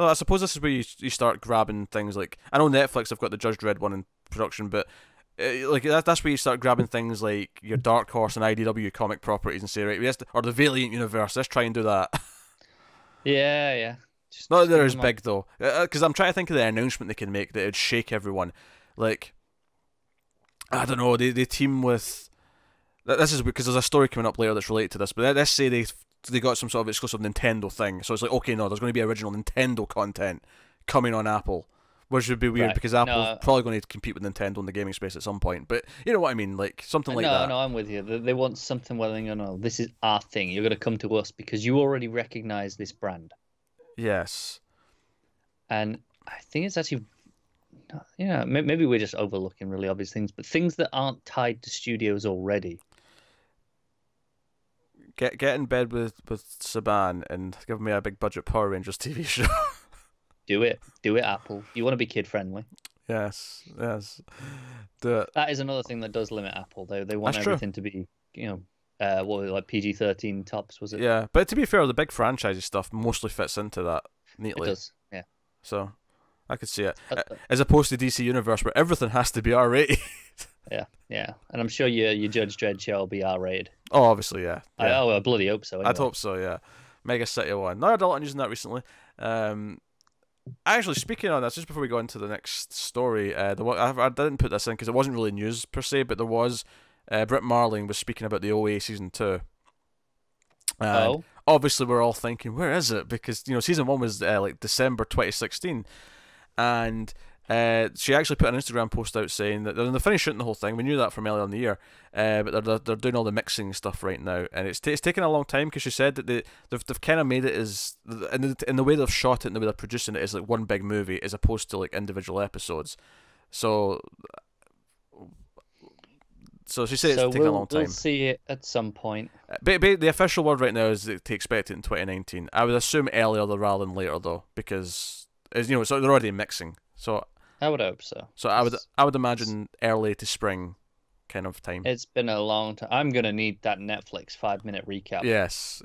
Well, I suppose this is where you start grabbing things like, I know Netflix have got the Judge Dredd one in production, but like that's where you start grabbing things like your Dark Horse and IDW comic properties and say, right, or the Valiant universe, let's try and do that. Yeah. Not that they're as big though, because I'm trying to think of the announcement they can make that would shake everyone. Like, I don't know, they team with. This is because there's a story coming up later that's related to this, but let's say they got some sort of exclusive Nintendo thing, so it's like, okay, no, there's going to be original Nintendo content coming on Apple, which would be weird because Apple's probably going to compete with Nintendo in the gaming space at some point. But you know what I mean, like something like that. No, I'm with you. They want something where they go, no, this is our thing. You're going to come to us because you already recognize this brand. Yes. And I think it's actually, maybe we're just overlooking really obvious things, but things that aren't tied to studios already. Get in bed with Saban and give me a big budget Power Rangers TV show. Do it, Apple. You want to be kid friendly. Yes. Do it. That is another thing that does limit Apple. They want everything to be, what was it, like PG-13 tops, was it? Yeah, but to be fair, the big franchisey stuff mostly fits into that neatly. It does, yeah. So I could see it, as opposed to DC Universe where everything has to be R-rated. Yeah, and I'm sure your Judge Dredd show will be R-rated. Oh, obviously, yeah. I bloody hope so. Anyway. I'd hope so, yeah. Mega City 1. No, I don't like using that recently. Actually, speaking on that, just before we go into the next story, I didn't put this in because it wasn't really news per se, but there was Britt Marling was speaking about the OA season 2. Obviously, we're all thinking, where is it? Because season 1 was like December 2016, and she actually put an Instagram post out saying that they're finished shooting the whole thing. We knew that from earlier in the year, but they're doing all the mixing stuff right now, and it's taken a long time because she said that they've kind of made it as in the way they've shot it and the way they're producing it is like one big movie as opposed to like individual episodes. So she said it's taking a long time. We'll see it at some point. But the official word right now is that they expect it in 2019. I would assume earlier rather than later though, because so they're already mixing. So I would hope so. So I would imagine early to spring kind of time. It's been a long time. I'm gonna need that Netflix 5-minute recap. Yes.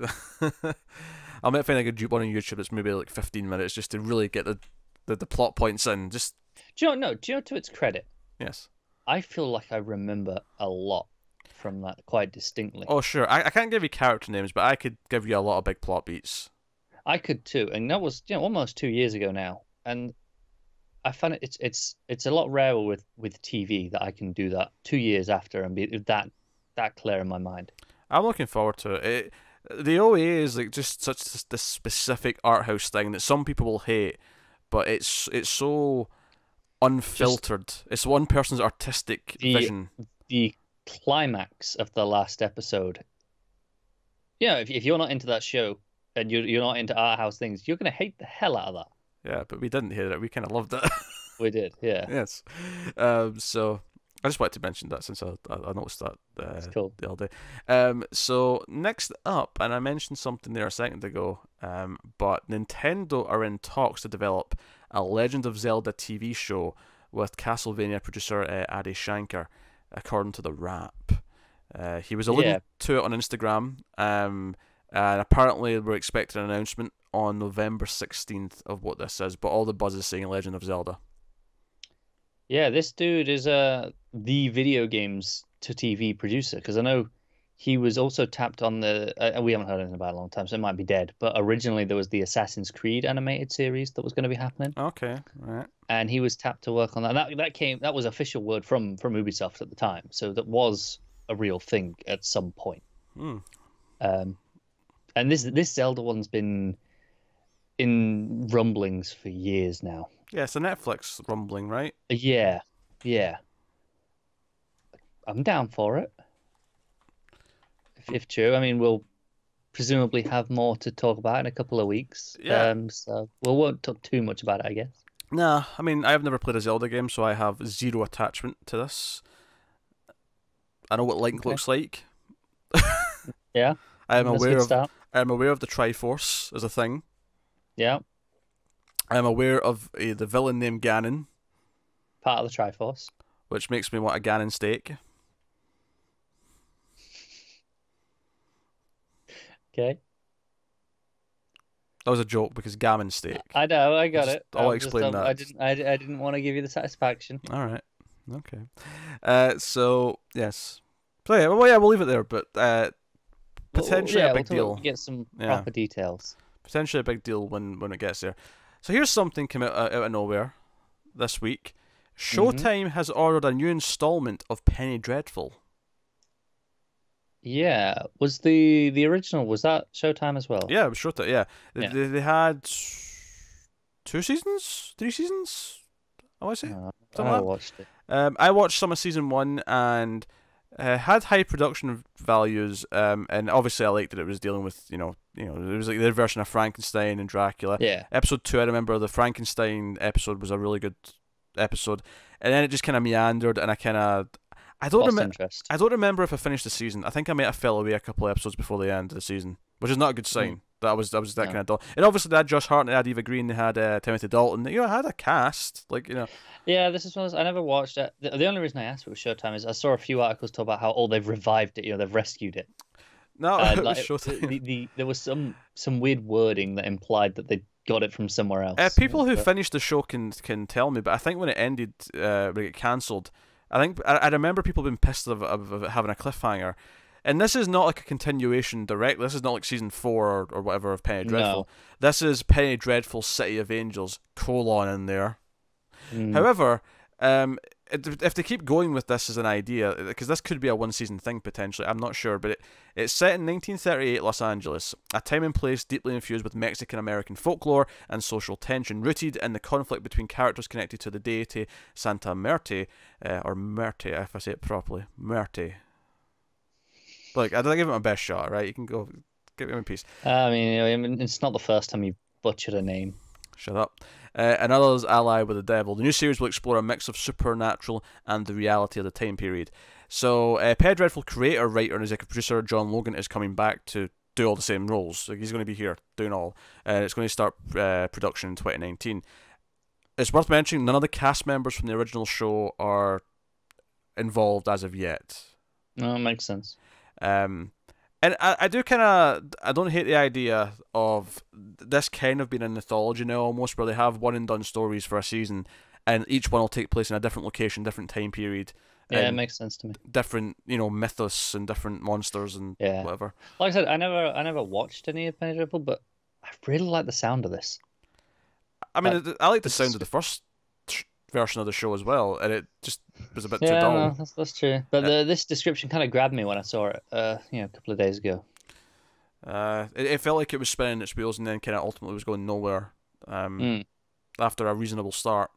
I might find a good one on YouTube that's maybe like 15 minutes just to really get the plot points in. Just do you know to its credit? Yes. I feel like I remember a lot from that quite distinctly. Oh sure. I can't give you character names, but I could give you a lot of big plot beats. I could too, and that was almost 2 years ago now, and I find it's a lot rarer with TV that I can do that 2 years after and be that clear in my mind. I'm looking forward to it. The OA is like just such this specific art house thing that some people will hate, but it's so unfiltered. It's one person's artistic vision. The climax of the last episode. If you're not into that show and you're not into art house things, you're gonna hate the hell out of that. Yeah, but we didn't hate it. We kind of loved it. We did, yeah. Yes. So I just wanted to mention that since I noticed that cool. the other day. So next up, and I mentioned something there a second ago, but Nintendo are in talks to develop a Legend of Zelda TV show with Castlevania producer Adi Shankar, according to The Wrap. He was alluding to it on Instagram, and apparently we're expecting an announcement on November 16th of what this is, but all the buzz is saying Legend of Zelda. Yeah, this dude is the video games to TV producer, because I know he was also tapped on the we haven't heard anything about it in a long time, so it might be dead, but originally there was the Assassin's Creed animated series that was going to be happening. Okay, right. And he was tapped to work on that. That was official word from Ubisoft at the time, so that was a real thing at some point. And this Zelda one's been in rumblings for years now. Yeah, it's a Netflix rumbling, right? Yeah. I'm down for it. If true, I mean, we'll presumably have more to talk about in a couple of weeks. Yeah. So we won't talk too much about it, I guess. Nah, I mean, I've never played a Zelda game, so I have zero attachment to this. I know what Link looks like. Yeah. I am aware of the Triforce as a thing. Yeah. I am aware of the villain named Ganon. Part of the Triforce. Which makes me want a Ganon steak. Okay. That was a joke because gammon steak. I know, I got it. I'll explain that. I didn't want to give you the satisfaction. All right. Okay. So yes. So yeah, well, yeah, we'll leave it there. But potentially a big deal. We'll get some proper details. Potentially a big deal when it gets there. So here's something come out of nowhere this week. Showtime has ordered a new installment of Penny Dreadful. Yeah, was the original, was that Showtime as well? Yeah, it was Showtime. Yeah, they had 2 seasons, 3 seasons. I want to say. I watched it. I watched some of season 1 and had high production values. And obviously I liked that it was dealing with it was like their version of Frankenstein and Dracula. Yeah. Episode 2, I remember the Frankenstein episode was a really good episode, and then it just kind of meandered, and I don't remember if I finished the season. I think I might have fell away a couple of episodes before the end of the season, which is not a good sign. That was that kind of dull. And obviously they had Josh Hart, and they had Eva Green, they had Timothy Dalton. I had a cast, Yeah, this is one of those, I never watched it. The only reason I asked if it was Showtime is I saw a few articles talk about how they've revived it. They've rescued it. No, it was Showtime. There was some weird wording that implied that they got it from somewhere else. People who finished the show can tell me, but I think when it ended, when it cancelled, I think I remember people being pissed of having a cliffhanger. And this is not like a continuation direct. This is not like season 4 or whatever of Penny Dreadful. No. This is Penny Dreadful City of Angels : in there. However, if they keep going with this as an idea, because this could be a 1-season thing potentially, I'm not sure, but it's set in 1938 Los Angeles, a time and place deeply infused with Mexican-American folklore and social tension, rooted in the conflict between characters connected to the deity Santa Muerte, or Muerte, if I say it properly, Muerte. Like, I give it my best shot, right? You can go, give it in peace. I mean, it's not the first time you've butchered a name. Shut up. And others ally with the devil. The new series will explore a mix of supernatural and the reality of the time period. So, Penny Dreadful creator, writer, and executive producer John Logan is coming back to do all the same roles. Like, he's going to be here doing all. It's going to start production in 2019. It's worth mentioning none of the cast members from the original show are involved as of yet. No, it makes sense. And I don't hate the idea of this kind of being an anthology now, almost, where they have one and done stories for a season, and each one will take place in a different location, different time period. Yeah, it makes sense to me. Different, mythos and different monsters and whatever. Like I said, I never watched any of Penny Dreadful, but I really like the sound of this. I mean, I like the sound of the first version of the show as well, and it just was a bit too dull. No, that's true. But this description kind of grabbed me when I saw it, a couple of days ago. It felt like it was spinning its wheels and then kind of ultimately was going nowhere. After a reasonable start.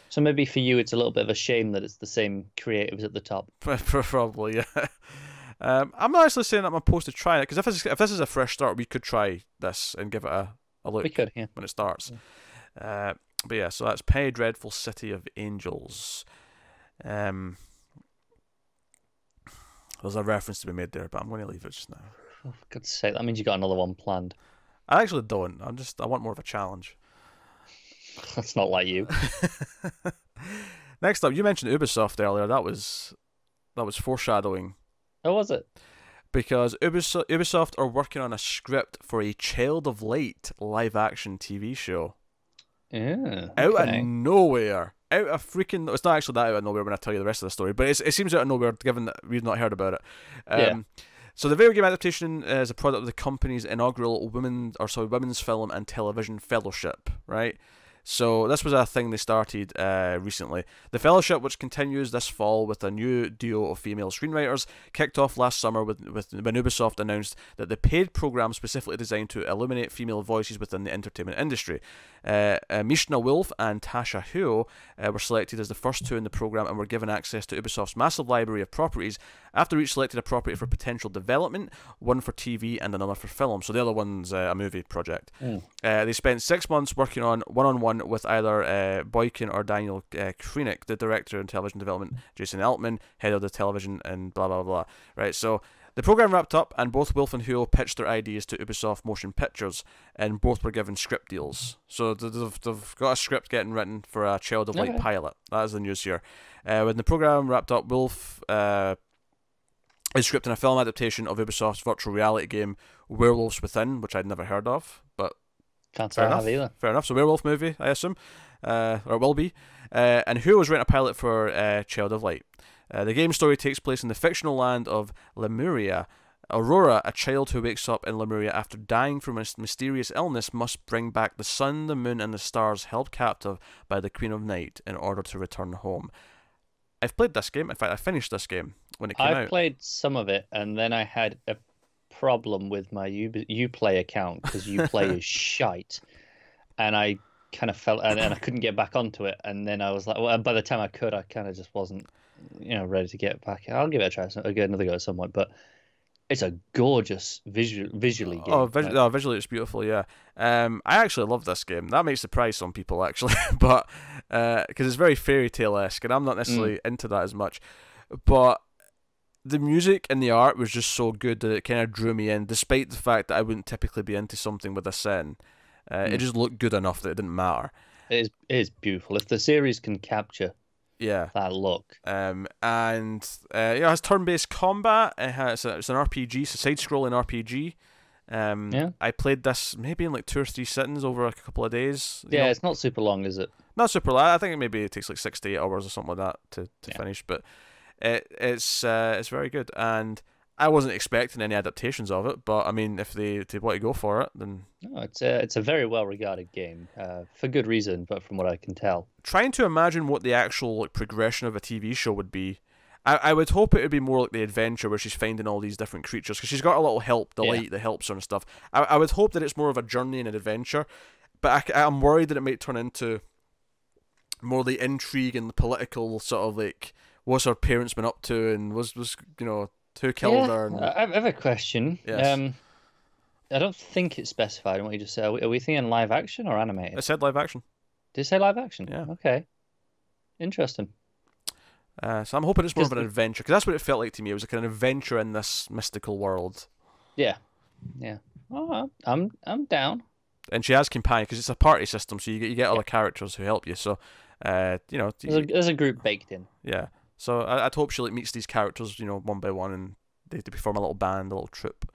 So maybe for you, it's a little bit of a shame that it's the same creatives at the top. Probably, yeah. I'm not actually saying that I'm opposed to trying it, because if this is a fresh start, we could try this and give it a look. We could, yeah. When it starts. Yeah. But yeah, so that's Penny Dreadful City of Angels. There's a reference to be made there, but I'm going to leave it just now. Oh, for God's sake, that means you got another one planned. I actually don't. I want more of a challenge. That's not like you. Next up, you mentioned Ubisoft earlier. That was foreshadowing. Oh, was it? Because Ubisoft are working on a script for a Child of Light live-action TV show. Yeah. Out of nowhere. Out of freaking... It's not actually that out of nowhere when I tell you the rest of the story, but it seems out of nowhere given that we've not heard about it. So the video game adaptation is a product of the company's inaugural Women's Film and Television Fellowship, right? So this was a thing they started recently. The Fellowship, which continues this fall with a new duo of female screenwriters, kicked off last summer when Ubisoft announced that the paid program specifically designed to illuminate female voices within the entertainment industry. Mishna Wolf and Tasha Huo were selected as the first two in the program and were given access to Ubisoft's massive library of properties after each selected a property for potential development, one for TV and another for film. So the other one's a movie project. They spent 6 months working on one-on-one with either Boykin or Daniel Krenick, the director in television development, Jason Altman, head of the television, and blah, blah, blah. Right, so the program wrapped up, and both Wolf and Huo pitched their ideas to Ubisoft Motion Pictures, and both were given script deals. So they've got a script getting written for a Child of Light pilot. That is the news here. When the program wrapped up, Wolf is scripting a film adaptation of Ubisoft's virtual reality game Werewolves Within, which I'd never heard of, but Can't say I have either. Fair enough. So werewolf movie, I assume, or it will be. And who was written a pilot for Child of Light? The game story takes place in the fictional land of Lemuria. Aurora, a child who wakes up in Lemuria after dying from a mysterious illness, must bring back the sun, the moon, and the stars held captive by the Queen of Night in order to return home. I've played this game. In fact, I finished this game when it came out. I played some of it, and then I had a problem with my Uplay account because Uplay is shite, and I kind of felt, and I couldn't get back onto it. And then I was like, well, by the time I could, I kind of just wasn't, ready to get back. I'll give it a try. I'll give another go at some point, but. It's a gorgeous visually game. Oh, visually it's beautiful, yeah. I actually love this game. That may surprise some people, actually, but because it's very fairy tale-esque, and I'm not necessarily into that as much. But the music and the art was just so good that it kind of drew me in, despite the fact that I wouldn't typically be into something with a setting. It just looked good enough that it didn't matter. It is beautiful. If the series can capture that look. It has turn-based combat. It's an RPG, it's a side-scrolling RPG. I played this maybe in like 2 or 3 sittings over a couple of days. It's not super long, is it? Not super long. I think it takes like 6 to 8 hours or something like that to finish. But it's very good, and I wasn't expecting any adaptations of it. But I mean, if they want to go for it, then no, it's a very well regarded game for good reason. But from what I can tell, trying to imagine what the actual progression of a TV show would be. I would hope it would be more like the adventure where she's finding all these different creatures, because she's got a little help, the light that helps her and stuff. I would hope that it's more of a journey and an adventure, but I'm worried that it might turn into more the intrigue and the political sort of like, what's her parents been up to, and was who killed her. And... I have a question. Yes. I don't think it's specified in what you just said. Are we thinking live action or animated? It said live action. Did it say live action? Yeah. Okay. Interesting. So I'm hoping it's more of an adventure, because that's what it felt like to me. It was like an adventure in this mystical world. Yeah. Oh, I'm down. And she has companion, because it's a party system, so you get other characters who help you. So, there's a group baked in. Yeah. So I'd hope she meets these characters, one by one, and they form a little band, a little troupe.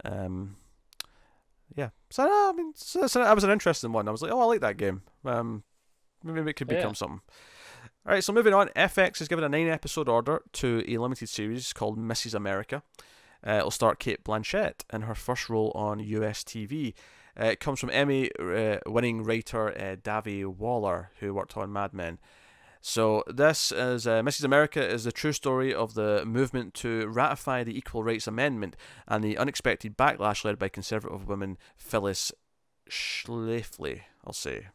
Yeah. So that was an interesting one. I was like, oh, I like that game. Maybe it could become something. All right, so moving on, FX has given a 9-episode order to a limited series called Mrs. America. It'll star Cate Blanchett in her first role on US TV. It comes from Emmy-winning writer Davy Waller, who worked on Mad Men. So this is Mrs. America is the true story of the movement to ratify the Equal Rights Amendment and the unexpected backlash led by conservative woman Phyllis Schlafly, I'll say.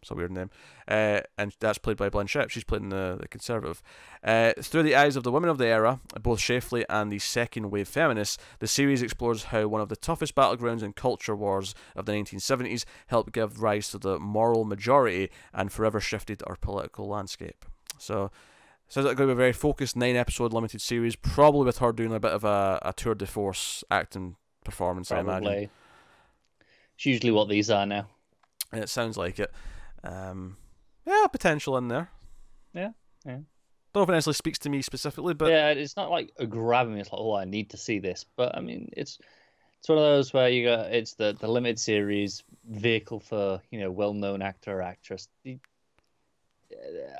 It's a weird name. And that's played by Blanchett. She's playing the conservative. Through the eyes of the women of the era, both Schlafly and the second-wave feminists, the series explores how one of the toughest battlegrounds and culture wars of the 1970s helped give rise to the moral majority and forever shifted our political landscape. So, sounds like it's going to be a very focused 9-episode limited series, probably with her doing a bit of a tour de force acting performance, probably. I imagine. It's usually what these are now. And it sounds like it. Potential in there. Yeah. Don't know if it necessarily speaks to me specifically, but it's not like grabbing me. It's like, oh, I need to see this. But I mean, it's one of those where it's the limited series vehicle for well-known actor or actress.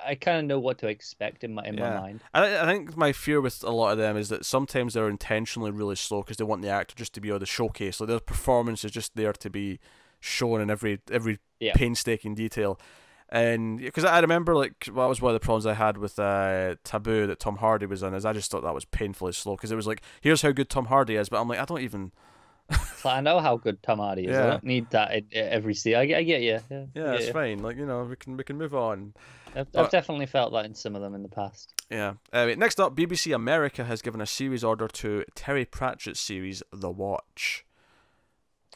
I kind of know what to expect in my mind. I think my fear with a lot of them is that sometimes they're intentionally really slow because they want the actor just to be the showcase. Like their performance is just there to be shown in every painstaking detail. And because I remember that was one of the problems I had with Taboo that Tom Hardy was in, is I just thought that was painfully slow, because it was like, here's how good Tom Hardy is, but I'm like, I don't even I know how good Tom Hardy is. I don't need that every scene. I get you. Yeah, it's fine. Like, we can move on. I've definitely felt that in some of them in the past. Yeah. Next up, BBC America has given a series order to Terry Pratchett's series The Watch.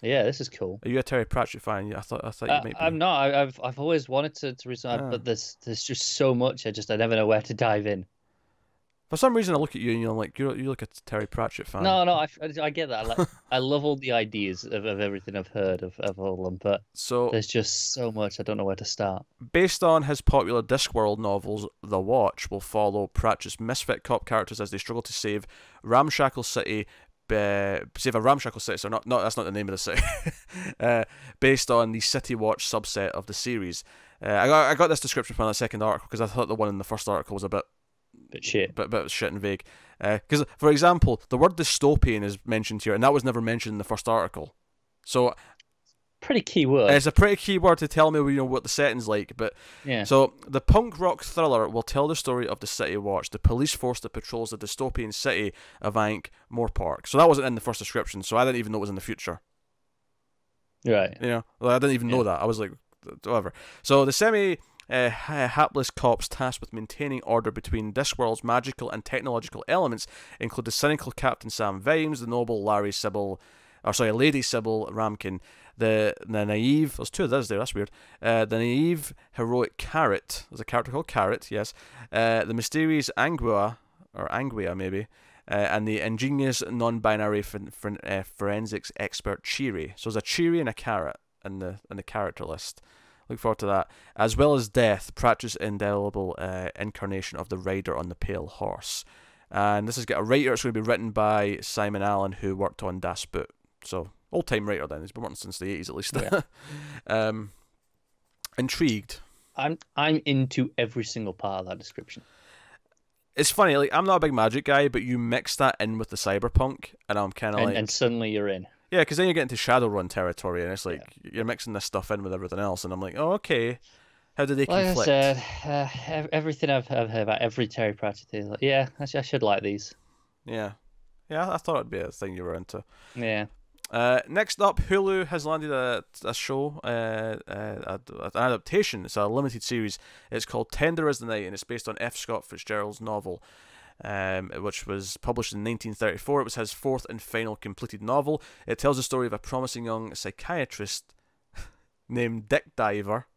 Yeah, this is cool. Are you a Terry Pratchett fan? I thought you might be. I'm not. I've always wanted to read some, but there's just so much. I never know where to dive in. For some reason, I look at you and you're like, you look a Terry Pratchett fan. No, I get that. I love all the ideas of everything I've heard of all of them, but there's just so much. I don't know where to start. Based on his popular Discworld novels, The Watch will follow Pratchett's misfit cop characters as they struggle to save Ramshackle City, save a ramshackle city, so not that's not the name of the city, based on the City Watch subset of the series. I got this description from the second article because I thought the one in the first article was a bit shit, bit shit and vague. Because for example, the word dystopian is mentioned here, and that was never mentioned in the first article. So pretty key word. It's a pretty key word to tell me, you know, what the setting's like. But yeah. So the punk rock thriller will tell the story of the City Watch, the police force that patrols the dystopian city of Ankh-Morpork Park. So that wasn't in the first description, so I didn't even know it was in the future. Right. You know, I didn't even know that. I was like, whatever. So the hapless cops tasked with maintaining order between Discworld's magical and technological elements include the cynical Captain Sam Vimes, the noble Lady Sybil Ramkin, the naive, there's two of those there, that's weird, the naive heroic Carrot, there's a character called Carrot, yes, the mysterious Anguia maybe, and the ingenious non-binary forensics expert Cheery. So there's a Cheery and a Carrot in the character list. Look forward to that. As well as Death, Pratchett's indelible incarnation of the rider on the pale horse. And this has got a writer. It's going to be written by Simon Allen, who worked on Das Boot. So, old-time writer then. He's been working since the 80s at least. Yeah. Intrigued. I'm into every single part of that description. It's funny, like, I'm not a big Magic guy, but you mix that in with the cyberpunk, and I'm kind of like... And suddenly you're in. Yeah, because then you get into Shadowrun territory, and it's like, you're mixing this stuff in with everything else, and I'm like, oh, okay. How do they conflict? Like I said, everything I've heard about every Terry Pratchett is like, yeah, I should like these. Yeah. Yeah, I thought it'd be a thing you were into. Yeah. Next up, Hulu has landed a show, an adaptation. It's a limited series. It's called Tender as the Night, and it's based on F. Scott Fitzgerald's novel, which was published in 1934. It was his fourth and final completed novel. It tells the story of a promising young psychiatrist named Dick Diver.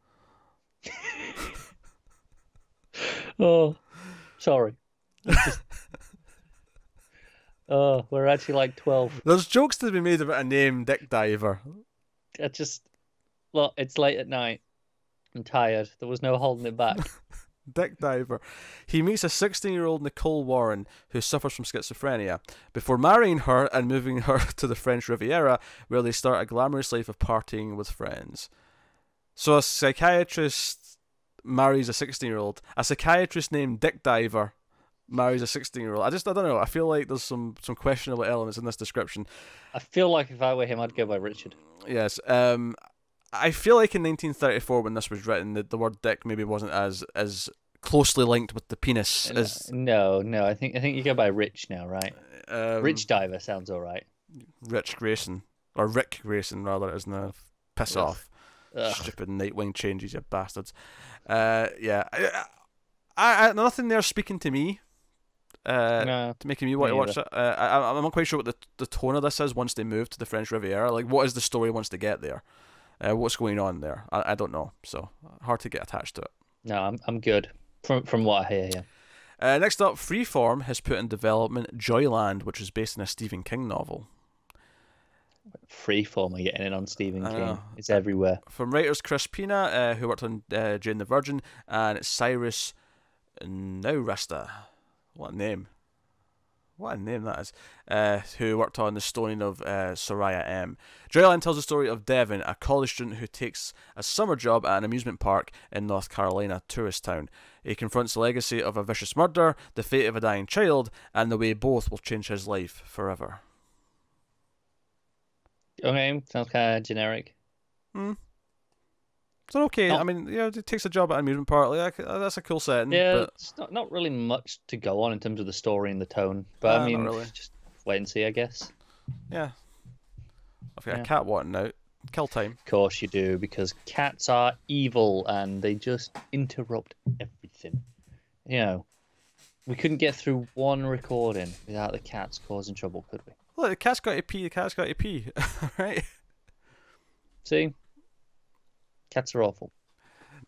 Oh, sorry. Oh, we're actually like 12. There's jokes to be made about a name, Dick Diver. Look, it's late at night. I'm tired. There was no holding it back. Dick Diver. He meets a 16-year-old Nicole Warren who suffers from schizophrenia before marrying her and moving her to the French Riviera, where they start a glamorous life of partying with friends. So a psychiatrist marries a 16-year-old. A psychiatrist named Dick Diver marries a 16-year-old. I don't know. I feel like there's some questionable elements in this description. I feel like if I were him, I'd go by Richard. Yes. I feel like in 1934, when this was written, the word dick maybe wasn't as closely linked with the penis as... No. I think you go by Rich now, right? Rich Diver sounds all right. Rich Grayson. Or Rick Grayson, rather, isn't it? Piss off. Ugh. Stupid Nightwing changes, you bastards. Yeah. I nothing there speaking to me. No, to making me want to watch it. I'm not quite sure what the tone of this is once they move to the French Riviera. Like, what is the story once they get there? What's going on there? I don't know. So hard to get attached to it. No, I'm good from what I hear. Yeah. Next up, Freeform has put in development Joyland, which is based on a Stephen King novel. Freeform are getting in on Stephen King. It's everywhere. From writers Chris Pina, who worked on Jane the Virgin, and Cyrus Nowrasta. What a name that is. Who worked on the stoning of Soraya M. Joyland tells the story of Devin, a college student who takes a summer job at an amusement park in North Carolina tourist town. He confronts the legacy of a vicious murder, the fate of a dying child, and the way both will change his life forever. Okay, sounds kind of generic. It's okay. I mean, yeah, it takes a job at an amusement park. Like, that's a cool setting. Yeah, but... it's not really much to go on in terms of the story and the tone. But I mean, really. Just wait and see, I guess. Yeah. I've got a cat wanting out. Kill time. Of course you do, because cats are evil and they just interrupt everything. You know, we couldn't get through one recording without the cats causing trouble, could we? Look, the cat's got to pee. The cat's got to pee. Right? See? Cats are awful.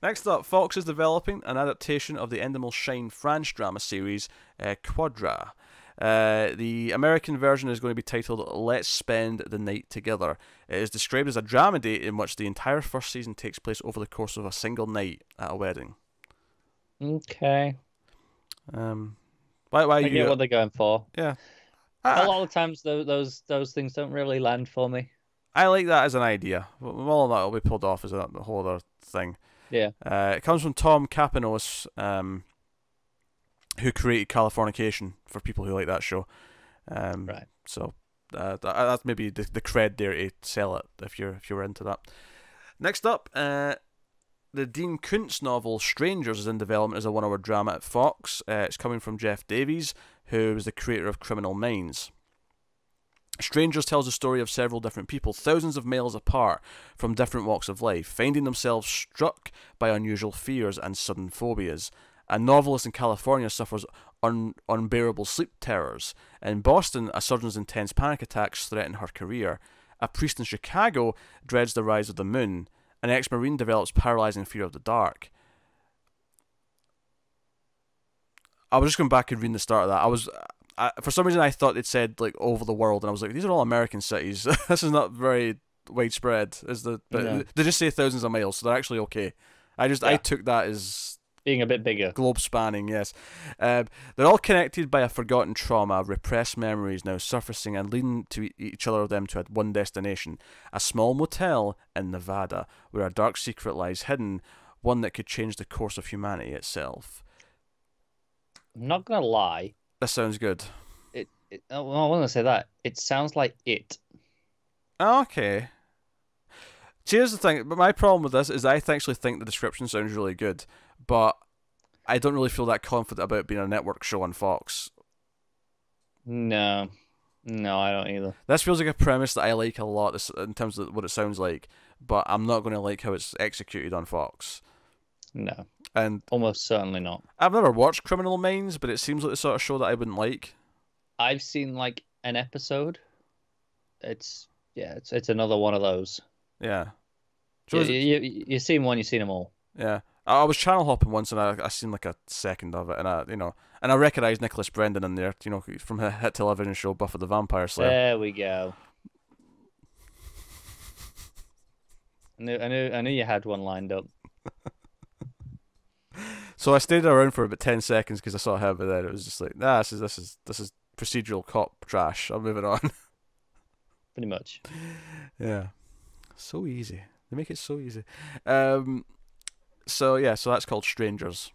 Next up, Fox is developing an adaptation of the Endemol Shine French drama series, Quadra. The American version is going to be titled Let's Spend the Night Together. It is described as a dramedy in which the entire first season takes place over the course of a single night at a wedding. Okay. Why I get what they're going for. Yeah. A I, lot of times, those things don't really land for me. I like that as an idea. Well, that'll be pulled off as a whole other thing. Yeah. It comes from Tom Capanos, who created Californication, for people who like that show. Right. So that's maybe the cred there to sell it if you're into that. Next up, the Dean Koontz novel Strangers is in development as a one-hour drama at Fox. It's coming from Jeff Davies, who was the creator of Criminal Minds. Strangers tells the story of several different people, thousands of miles apart, from different walks of life, finding themselves struck by unusual fears and sudden phobias. A novelist in California suffers unbearable sleep terrors. In Boston, a surgeon's intense panic attacks threaten her career. A priest in Chicago dreads the rise of the moon. An ex-Marine develops paralyzing fear of the dark. I was just going back and reading the start of that. For some reason, I thought it said like over the world, and I was like, these are all American cities. This is not very widespread. But No. they just say thousands of miles, so they're actually okay. I took that as Being a bit bigger. globe spanning. Yes, they're all connected by a forgotten trauma, repressed memories now surfacing and leading to each other of them to one destination: a small motel in Nevada, where a dark secret lies hidden, one that could change the course of humanity itself. I'm not gonna lie. This sounds good. I want to say that it sounds like it. Okay. See, here's the thing, but my problem with this is I actually think the description sounds really good, but I don't really feel that confident about being a network show on Fox. No, I don't either. This feels like a premise that I like a lot in terms of what it sounds like, but I'm not going to like how it's executed on Fox. No, And almost certainly not. I've never watched Criminal Minds, but it seems like the sort of show that I wouldn't like. I've seen like an episode. It's another one of those. Yeah. You've seen one, you've seen them all. Yeah. I was channel hopping once and I seen like a second of it, and I recognised Nicholas Brendan in there, from a hit television show Buffy the Vampire Slayer. There we go. I knew you had one lined up. So I stayed around for about 10 seconds because I saw him, but then it was just like, this is procedural cop trash. I'm moving on. Pretty much. Yeah. So easy. They make it so easy. So that's called Strangers.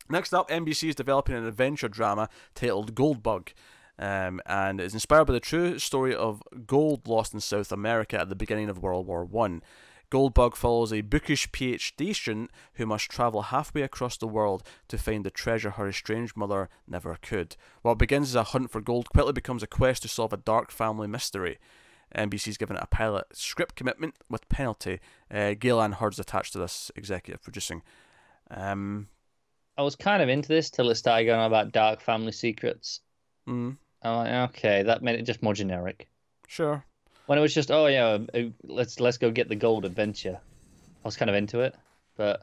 Next up, NBC is developing an adventure drama titled Goldbug, and it's inspired by the true story of gold lost in South America at the beginning of World War One. Goldbug follows a bookish PhD student who must travel halfway across the world to find the treasure her estranged mother never could. What begins as a hunt for gold quickly becomes a quest to solve a dark family mystery. NBC's given it a pilot script commitment with penalty. Gail Ann Hurd's attached to this executive producing. I was kind of into this till it started going on about dark family secrets. I'm like, okay, that made it just more generic. Sure. When it was just, oh yeah, let's go get the gold adventure, I was kind of into it. But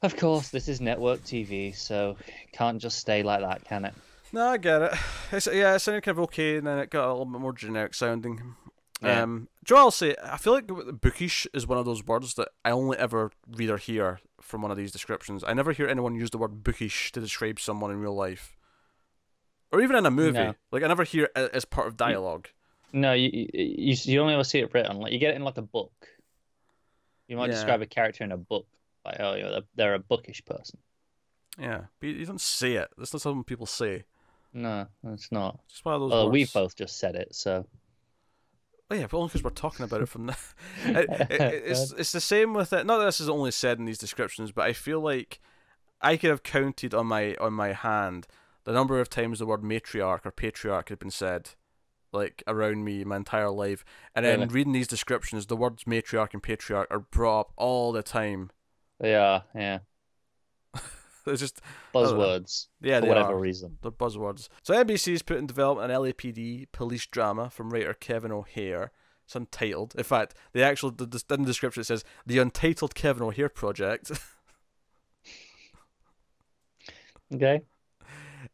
of course, this is network TV, so it can't just stay like that, can it? No, I get it. It sounded kind of okay, and then it got a little bit more generic sounding. Yeah. Joe, I'll say, I feel like bookish is one of those words that I only ever read or hear from one of these descriptions. I never hear anyone use the word bookish to describe someone in real life. Or even in a movie. No. Like, I never hear it as part of dialogue. No, you only ever see it written. Like, you get it in like a book. You might describe a character in a book. Like, oh, yeah, they're a bookish person. Yeah, but you don't say it. That's not something people say. No, it's not. It's just one of those Well, words. we've both just said it, so. Oh yeah, but only because we're talking about it from the. It's the same with it. Not that this is only said in these descriptions, but I feel like I could have counted on my hand the number of times the word matriarch or patriarch had been said, like around me my entire life, and then reading these descriptions, the words matriarch and patriarch are brought up all the time. Yeah. It's just buzzwords. Yeah, for whatever reason. They're buzzwords. So NBC's put in development an LAPD police drama from writer Kevin O'Hare. It's untitled. In fact, in the description it says the Untitled Kevin O'Hare Project. Okay.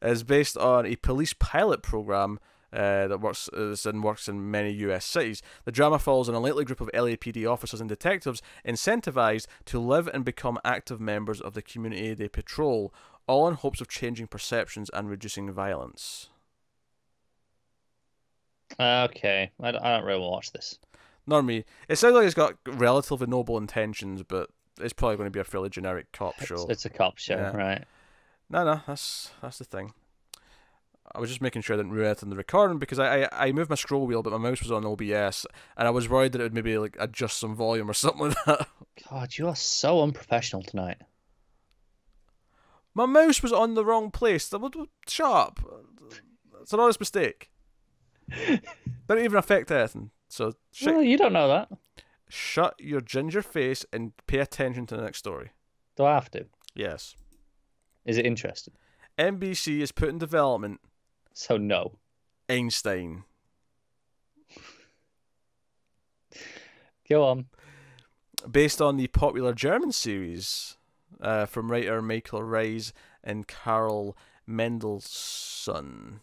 Is based on a police pilot program that works in many US cities. The drama follows an unlikely group of LAPD officers and detectives incentivized to live and become active members of the community they patrol, all in hopes of changing perceptions and reducing violence. Okay, I don't really watch this. Nor me. It sounds like it's got relatively noble intentions, but it's probably going to be a fairly generic cop show. It's a cop show, Yeah. right? No, that's the thing. I was just making sure I didn't ruin anything in the recording because I moved my scroll wheel, but my mouse was on OBS, and I was worried that it would maybe like adjust some volume or something like that. God, you are so unprofessional tonight. My mouse was on the wrong place. Shut up. It's an honest mistake. Didn't even affect anything. So Well, you don't know that. shut your ginger face and pay attention to the next story. Do I have to? Yes. Is it interesting? NBC is put in development So no. Einstein. Go on. Based on the popular German series from writer Michael Reis and Carl Mendelssohn.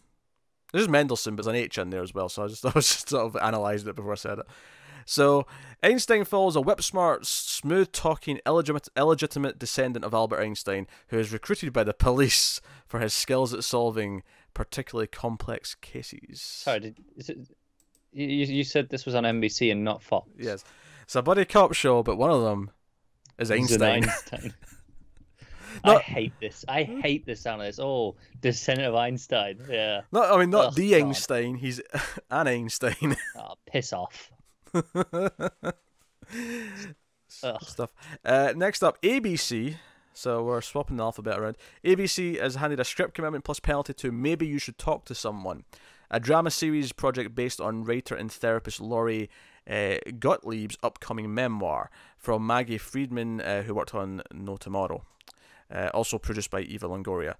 There's Mendelssohn, but there's an H in there as well, so I was just sort of analysing it before I said it. So, Einstein follows a whip-smart, smooth-talking, illegitimate descendant of Albert Einstein who is recruited by the police for his skills at solving particularly complex cases. Sorry, you said this was on NBC and not Fox? Yes. It's a buddy cop show, but one of them is Einstein. I hate this. I hate the sound of this. Oh, descendant of Einstein. Yeah. Not the God. Einstein. He's an Einstein. Oh, piss off. Stuff. Next up, ABC. So we're swapping the alphabet around. ABC has handed a script commitment plus penalty to Maybe You Should Talk to Someone, a drama series project based on writer and therapist Laurie Gottlieb's upcoming memoir from Maggie Friedman, who worked on No Tomorrow. Also produced by Eva Longoria,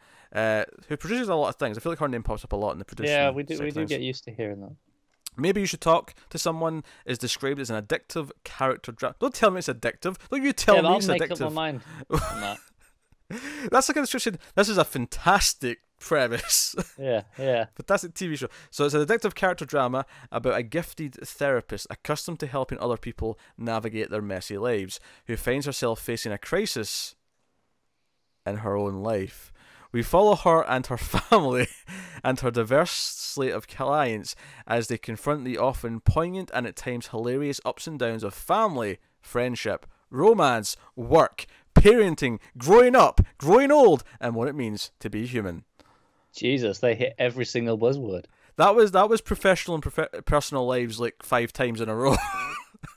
who produces a lot of things. I feel like her name pops up a lot in the production. Yeah, we do get used to hearing that. Maybe You Should Talk to Someone is described as an addictive character drama. Don't tell me it's addictive. Don't you tell me it's addictive. I'll make up my mind on that. That's like a description. This is a fantastic premise. Yeah. Fantastic TV show. So it's an addictive character drama about a gifted therapist accustomed to helping other people navigate their messy lives, who finds herself facing a crisis in her own life. We follow her and her family and her diverse slate of clients as they confront the often poignant and at times hilarious ups and downs of family, friendship, romance, work, parenting, growing up, growing old, and what it means to be human. Jesus, they hit every single buzzword. That was professional and personal lives like 5 times in a row.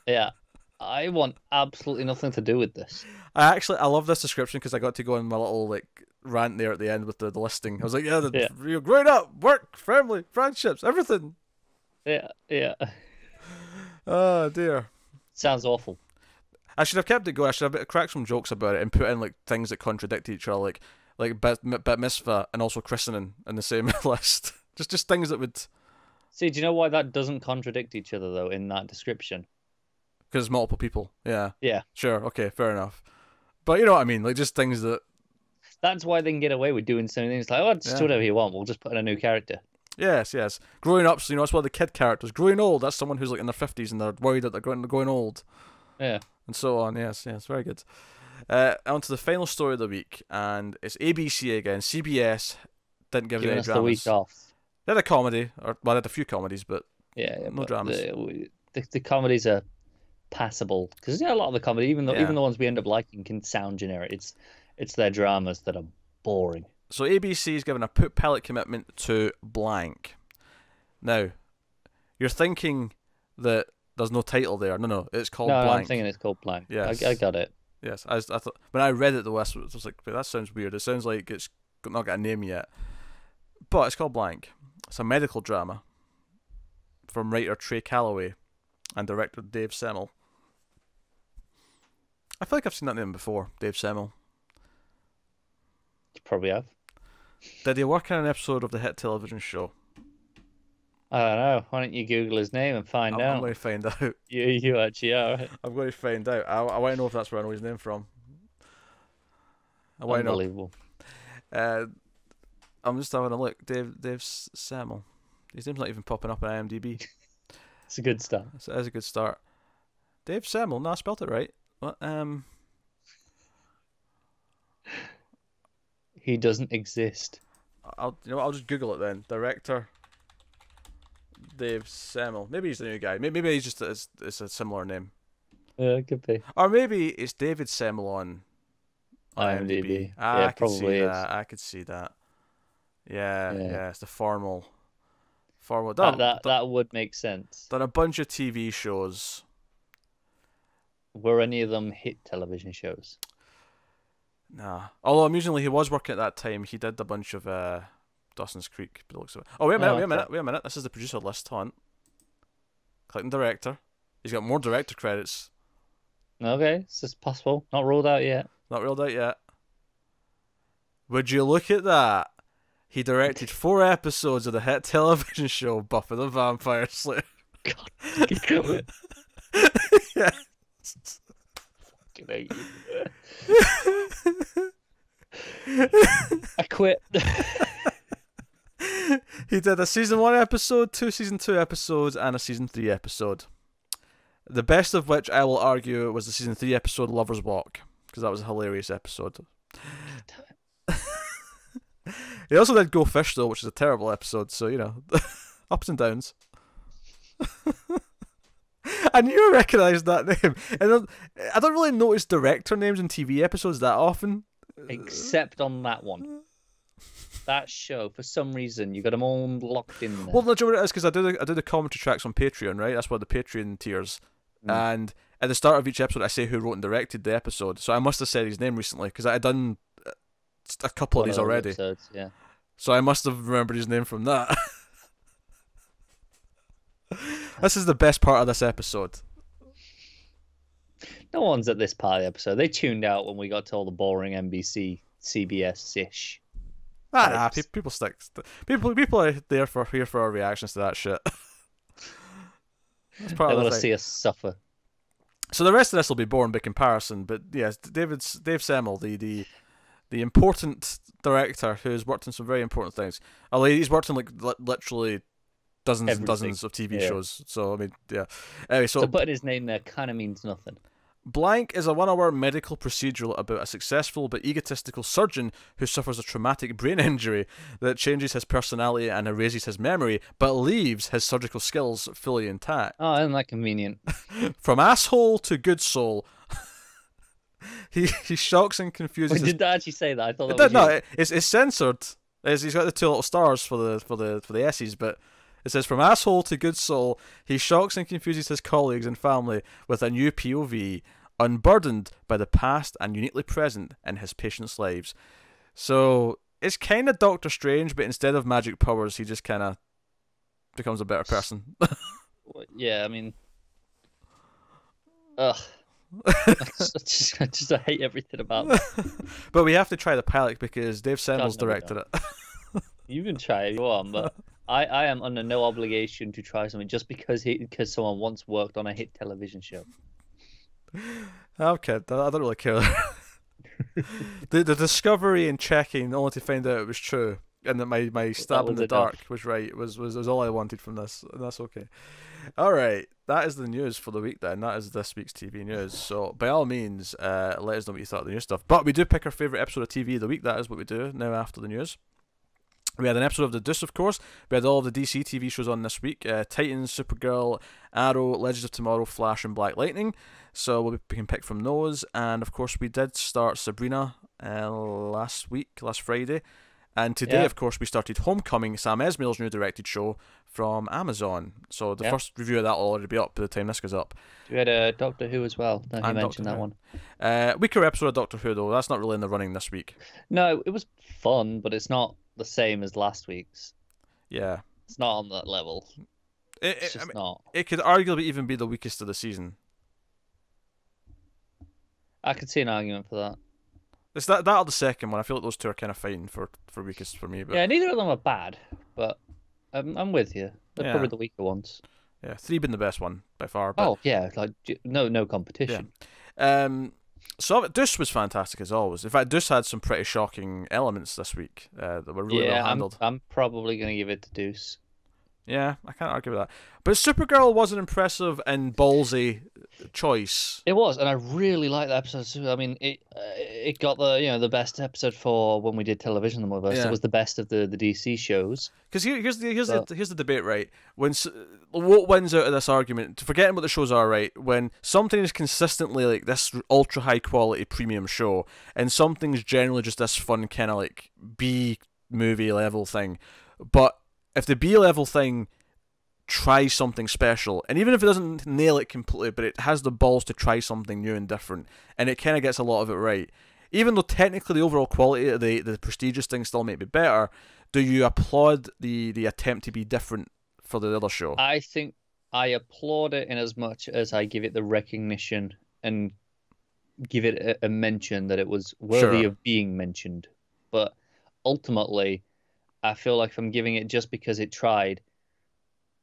Yeah. I want absolutely nothing to do with this. I love this description because I got to go on my little like rant there at the end with the listing. I was like, you're growing up, work, family, friendships, everything. Yeah. Oh dear. Sounds awful. I should have kept it going. I should have cracked some jokes about it and put in like things that contradict each other, like bat mitzvah and also christening in the same list. Just things that would. See, do you know why that doesn't contradict each other though in that description? Because it's multiple people. Yeah. Yeah. Sure. Okay. Fair enough. But you know what I mean? Like just things that. That's why they can get away with doing so many things. Like, oh, just do whatever you want. We'll just put in a new character. Yes. Growing up, so that's one of the kid characters. Growing old, that's someone who's like in their 50s and they're worried that they're going old. Yeah. And so on. Yes. Very good. On to the final story of the week, and it's ABC again. CBS didn't give Giving any us dramas. the week off. They had a comedy, they had a few comedies, but no dramas. The comedies are passable because a lot of the comedy, even the ones we end up liking, can sound generic. It's their dramas that are boring. So ABC is given a put pilot commitment to blank. Now, you're thinking that there's no title there. No, it's called blank. No, I'm thinking it's called blank. Yes. I got it. Yes, I thought when I read it, I was like, that sounds weird. It sounds like it's not got a name yet, but it's called blank. It's a medical drama from writer Trey Calloway and director Dave Semmel. I feel like I've seen that name before, Dave Semmel. You probably have. Did he work on an episode of the hit television show? I don't know. Why don't you Google his name and find out? I'm going to find out. You actually are. Right? I'm going to find out. I want to know if that's where I know his name from. I want to know. Unbelievable. I'm just having a look. Dave Semmel. His name's not even popping up on IMDb. It's a good start. So that's a good start. Dave Semmel. No, I spelt it right. What? He doesn't exist. I'll just Google it then. Director Dave Semmel. Maybe he's the new guy. Maybe he's just it's a similar name. Yeah, it could be. Or maybe it's David Semmel on IMDb. Yeah, I could see probably is. that. I could see that. Yeah. It's the formal. That would make sense. Done a bunch of TV shows. Were any of them hit television shows? Nah. Although amusingly, he was working at that time. He did a bunch of Dawson's Creek. By the looks of it. Oh, wait a minute. This is the producer list. Hold on. Clicking director. He's got more director credits. Okay, this is possible. Not ruled out yet. Not ruled out yet. Would you look at that? He directed 4 episodes of the hit television show Buffy the Vampire Slayer. God, damn it. Yeah. Fucking hate you. I quit. He did a season 1 episode, 2 season 2 episodes, and a season 3 episode. The best of which I will argue was the season 3 episode Lover's Walk, because that was a hilarious episode. He also did Go Fish though, which is a terrible episode, so you know, ups and downs. I knew I recognised that name. And I don't really notice director names in TV episodes that often. Except on that one. That show, for some reason, you got them all locked in there. Well, no, do you know what it is? Because I do the commentary tracks on Patreon, right? That's one of the Patreon tiers. And at the start of each episode, I say who wrote and directed the episode. So I must have said his name recently, because I had done a couple of these already. Episodes, yeah. So I must have remembered his name from that. This is the best part of this episode. No one's at this part of the episode. They tuned out when we got to all the boring NBC, CBS-ish. People stick. People are here for our reactions to that shit. That's part they of want to see us suffer. So the rest of this will be boring by comparison, but yes, Dave Semmel, the important director who's worked on some very important things. Although he's worked on like literally dozens and dozens of TV shows. So I mean, yeah. Anyway, so putting his name there kind of means nothing. Blank is a one-hour medical procedural about a successful but egotistical surgeon who suffers a traumatic brain injury that changes his personality and erases his memory, but leaves his surgical skills fully intact. Oh, isn't that convenient? From asshole to good soul. He shocks and confuses. Did I actually say that? I thought that was it's censored. He's got the 2 little stars for the S's, but it says from asshole to good soul, he shocks and confuses his colleagues and family with a new POV, unburdened by the past and uniquely present in his patients' lives. So it's kind of Doctor Strange, but instead of magic powers, he just kind of becomes a better person. Yeah, I mean, ugh. I just hate everything about that. But we have to try the pilot because Dave Semmel's directed it. You can try it if you want, but I am under no obligation to try something just because someone once worked on a hit television show. Okay, I don't really care. the discovery and checking only to find out it was true and that my stab in the dark was right was all I wanted from this, and that's okay. All right, that is the news for the week then. That is this week's TV news. So by all means, let us know what you thought of the new stuff. But we do pick our favourite episode of TV of the week. That is what we do now after the news. We had an episode of The Deuce, of course. We had all of the DC TV shows on this week. Titans, Supergirl, Arrow, Legends of Tomorrow, Flash, and Black Lightning. So we can pick from those. And, of course, we did start Sabrina last Friday. And today, of course, we started Homecoming, Sam Esmail's new directed show from Amazon. So the first review of that will already be up by the time this goes up. We had a Doctor Who as well. Don't you mention that one? Weaker episode of Doctor Who, though. That's not really in the running this week. No, it was fun, but it's not the same as last week's. Yeah. It's not on that level. It's just not. It could arguably even be the weakest of the season. I could see an argument for that. It's that or the second one. I feel like those two are kind of fighting for weakest for me. But yeah, neither of them are bad, but I'm with you. They're probably the weaker ones. Yeah, 3 being the best one by far. But... Oh yeah, like no competition. Yeah. So Deuce was fantastic as always. In fact, Deuce had some pretty shocking elements this week that were really well handled. I'm probably going to give it to Deuce. Yeah, I can't argue with that. But Supergirl was an impressive and ballsy choice. It was, and I really liked that episode too. I mean, it got the best episode for when we did television. The Multiverse. Yeah. It was the best of the DC shows. Because here's the debate, right? What wins out of this argument? Forgetting what the shows are, right? When something is consistently like this ultra high quality premium show, and something's generally just this fun kind of like B movie level thing, but if the B level thing tries something special, and even if it doesn't nail it completely, but it has the balls to try something new and different, and it kind of gets a lot of it right, even though technically the overall quality of the prestigious thing still might be better, do you applaud the attempt to be different for the other show? I think I applaud it in as much as I give it the recognition and give it a mention that it was worthy of being mentioned. But ultimately, I feel like I'm giving it just because it tried,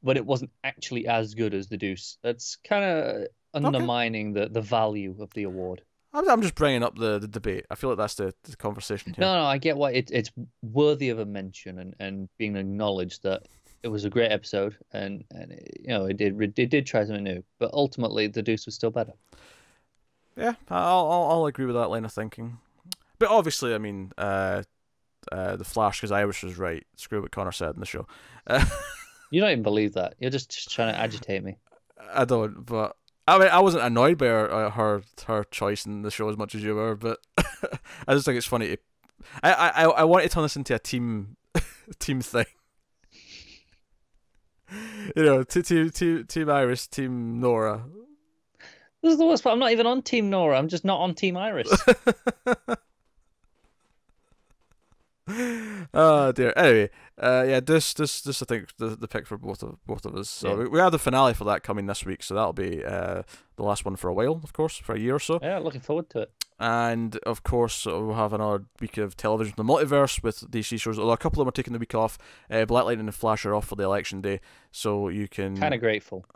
but it wasn't actually as good as the Deuce. That's kind of undermining the value of the award. I'm just bringing up the debate. I feel like that's the conversation here. No, I get why it's worthy of a mention and being acknowledged that it was a great episode and it did try something new, but ultimately the Deuce was still better. Yeah, I'll agree with that line of thinking. But obviously, I mean, the Flash, because Irish was right. Screw what Connor said in the show. You don't even believe that. You're just trying to agitate me. I don't, but I mean, I wasn't annoyed by her choice in the show as much as you were, but I just think it's funny. I want to turn this into a team thing. You know, team Iris, team Nora. This is the worst part. I'm not even on Team Nora. I'm just not on Team Iris. Oh dear. Anyway, yeah, this I think the pick for both of us. So we have the finale for that coming this week. So that'll be the last one for a while, of course, for a year or so. Yeah, looking forward to it. And of course, we'll have another week of television from the multiverse with DC shows. Although a couple of them are taking the week off. Black Lightning and Flash are off for the election day, so you can kind of grateful.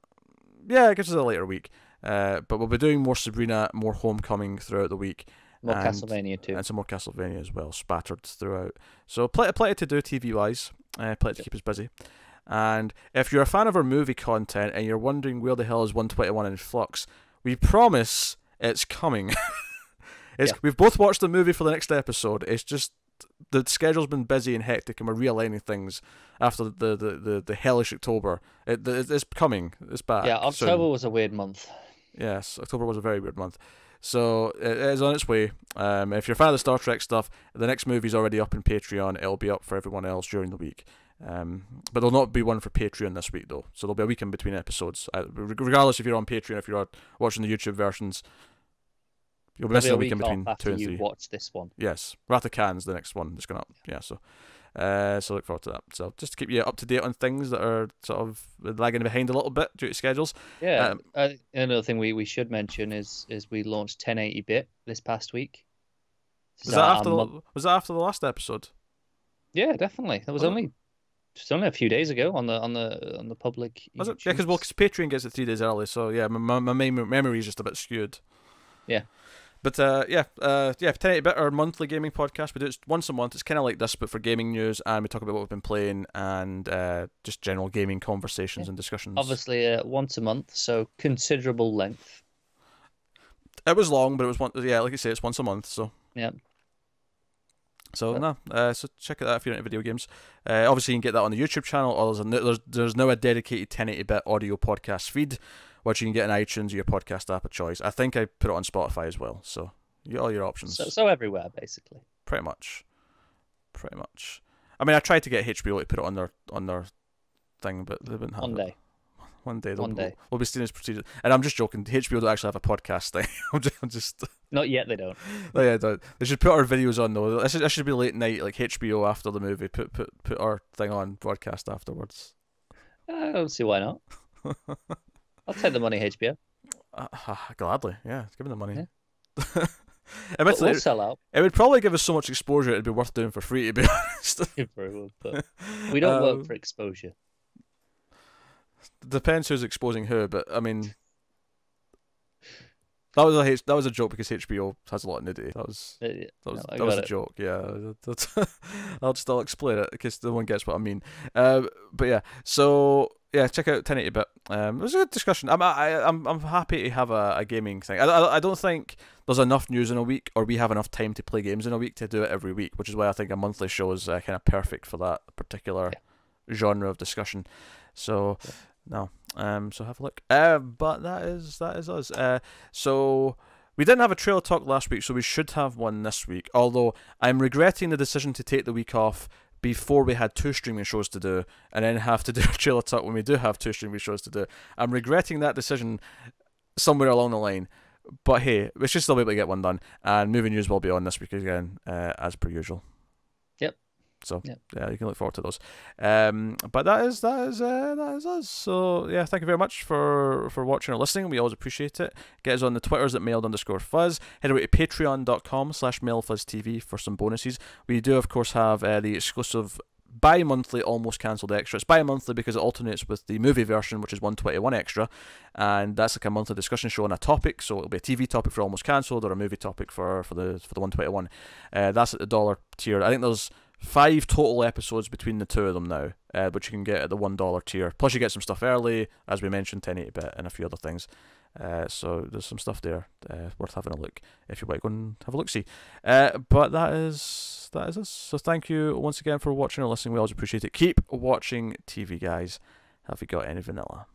Yeah, it gives us a later week. But we'll be doing more Sabrina, more Homecoming throughout the week. More Castlevania too. And some more Castlevania as well, spattered throughout. So plenty to do TV-wise, plenty to keep us busy. And if you're a fan of our movie content and you're wondering where the hell is 121 in Flux, we promise it's coming. We've both watched the movie for the next episode. It's just the schedule's been busy and hectic, and we're realigning things after the hellish October. It's coming. It's back. Yeah, October was a weird month. Yes, October was a very weird month. So it is on its way. If you're a fan of the Star Trek stuff, the next movie's already up on Patreon. It'll be up for everyone else during the week. But there'll not be one for Patreon this week, though. So there'll be a week in between episodes. Regardless if you're on Patreon, if you're watching the YouTube versions, you'll be missing a week in between 2 and 3. Watch this one. Yes, Wrath of Khan's the next one that's going up. Yeah, so look forward to that. So just to keep you up to date on things that are sort of lagging behind a little bit due to schedules. Yeah, another thing we should mention is we launched 1080-bit this past week. Was that after the last episode? Yeah, definitely. That was only a few days ago on the public. Was it? Yeah, because Patreon gets it 3 days early, so yeah, my memory is just a bit skewed. Yeah. But 1080-bit, our monthly gaming podcast. We do it once a month. It's kind of like this, but for gaming news, and we talk about what we've been playing and just general gaming conversations and discussions. Obviously, once a month, so considerable length. It was long, but it was like you say, it's once a month. So yeah. So so check it out if you're into video games. Obviously, you can get that on the YouTube channel, or there's now a dedicated 1080-bit audio podcast feed, which you can get in iTunes or your podcast app of choice. I think I put it on Spotify as well, so you get all your options. So everywhere, basically. Pretty much. I mean, I tried to get HBO to put it on their thing, but they wouldn't have it. One day. We'll be stealing his procedure. And I'm just joking. HBO don't actually have a podcast thing. I'm just. Not yet. They don't. No, yeah, don't. They should put our videos on though. This should be late night, like HBO after the movie. Put our thing on broadcast afterwards. I don't see why not. I'll take the money, HBO. Gladly, yeah. Give me the money. Yeah. We'll sell out. It would probably give us so much exposure it'd be worth doing for free, to be honest. But we don't work for exposure. Depends who's exposing who, but I mean, that was a joke because HBO has a lot of nudity. That was a joke. Yeah, I'll explain it because no one gets what I mean. But yeah, so yeah, check out 1080-bit. It was a good discussion. I'm happy to have a gaming thing. I don't think there's enough news in a week, or we have enough time to play games in a week to do it every week, which is why I think a monthly show is kind of perfect for that particular genre of discussion. So no. So have a look. But that is us. So we didn't have a trailer talk last week, so we should have one this week. Although I'm regretting the decision to take the week off before we had 2 streaming shows to do, and then have to do a trailer talk when we do have 2 streaming shows to do. I'm regretting that decision somewhere along the line. But hey, we should still be able to get one done. And movie news will be on this week again, as per usual. So yeah, you can look forward to those. But that is us. So yeah, thank you very much for watching or listening. We always appreciate it. Get us on the Twitters at mailed_fuzz. Head over to patreon.com/mailfuzztv for some bonuses. We do of course have the exclusive bi-monthly almost cancelled extra. It's bi-monthly because it alternates with the movie version, which is 121 extra, and that's like a monthly discussion show on a topic. So it'll be a TV topic for almost cancelled, or a movie topic for the 121. That's at the $1 tier. I think there's 5 total episodes between the 2 of them now, which you can get at the $1 tier. Plus you get some stuff early, as we mentioned, 1080-bit and a few other things. So there's some stuff there worth having a look if you want to go and have a look-see. But that is us. So thank you once again for watching or listening. We always appreciate it. Keep watching TV, guys. Have you got any vanilla?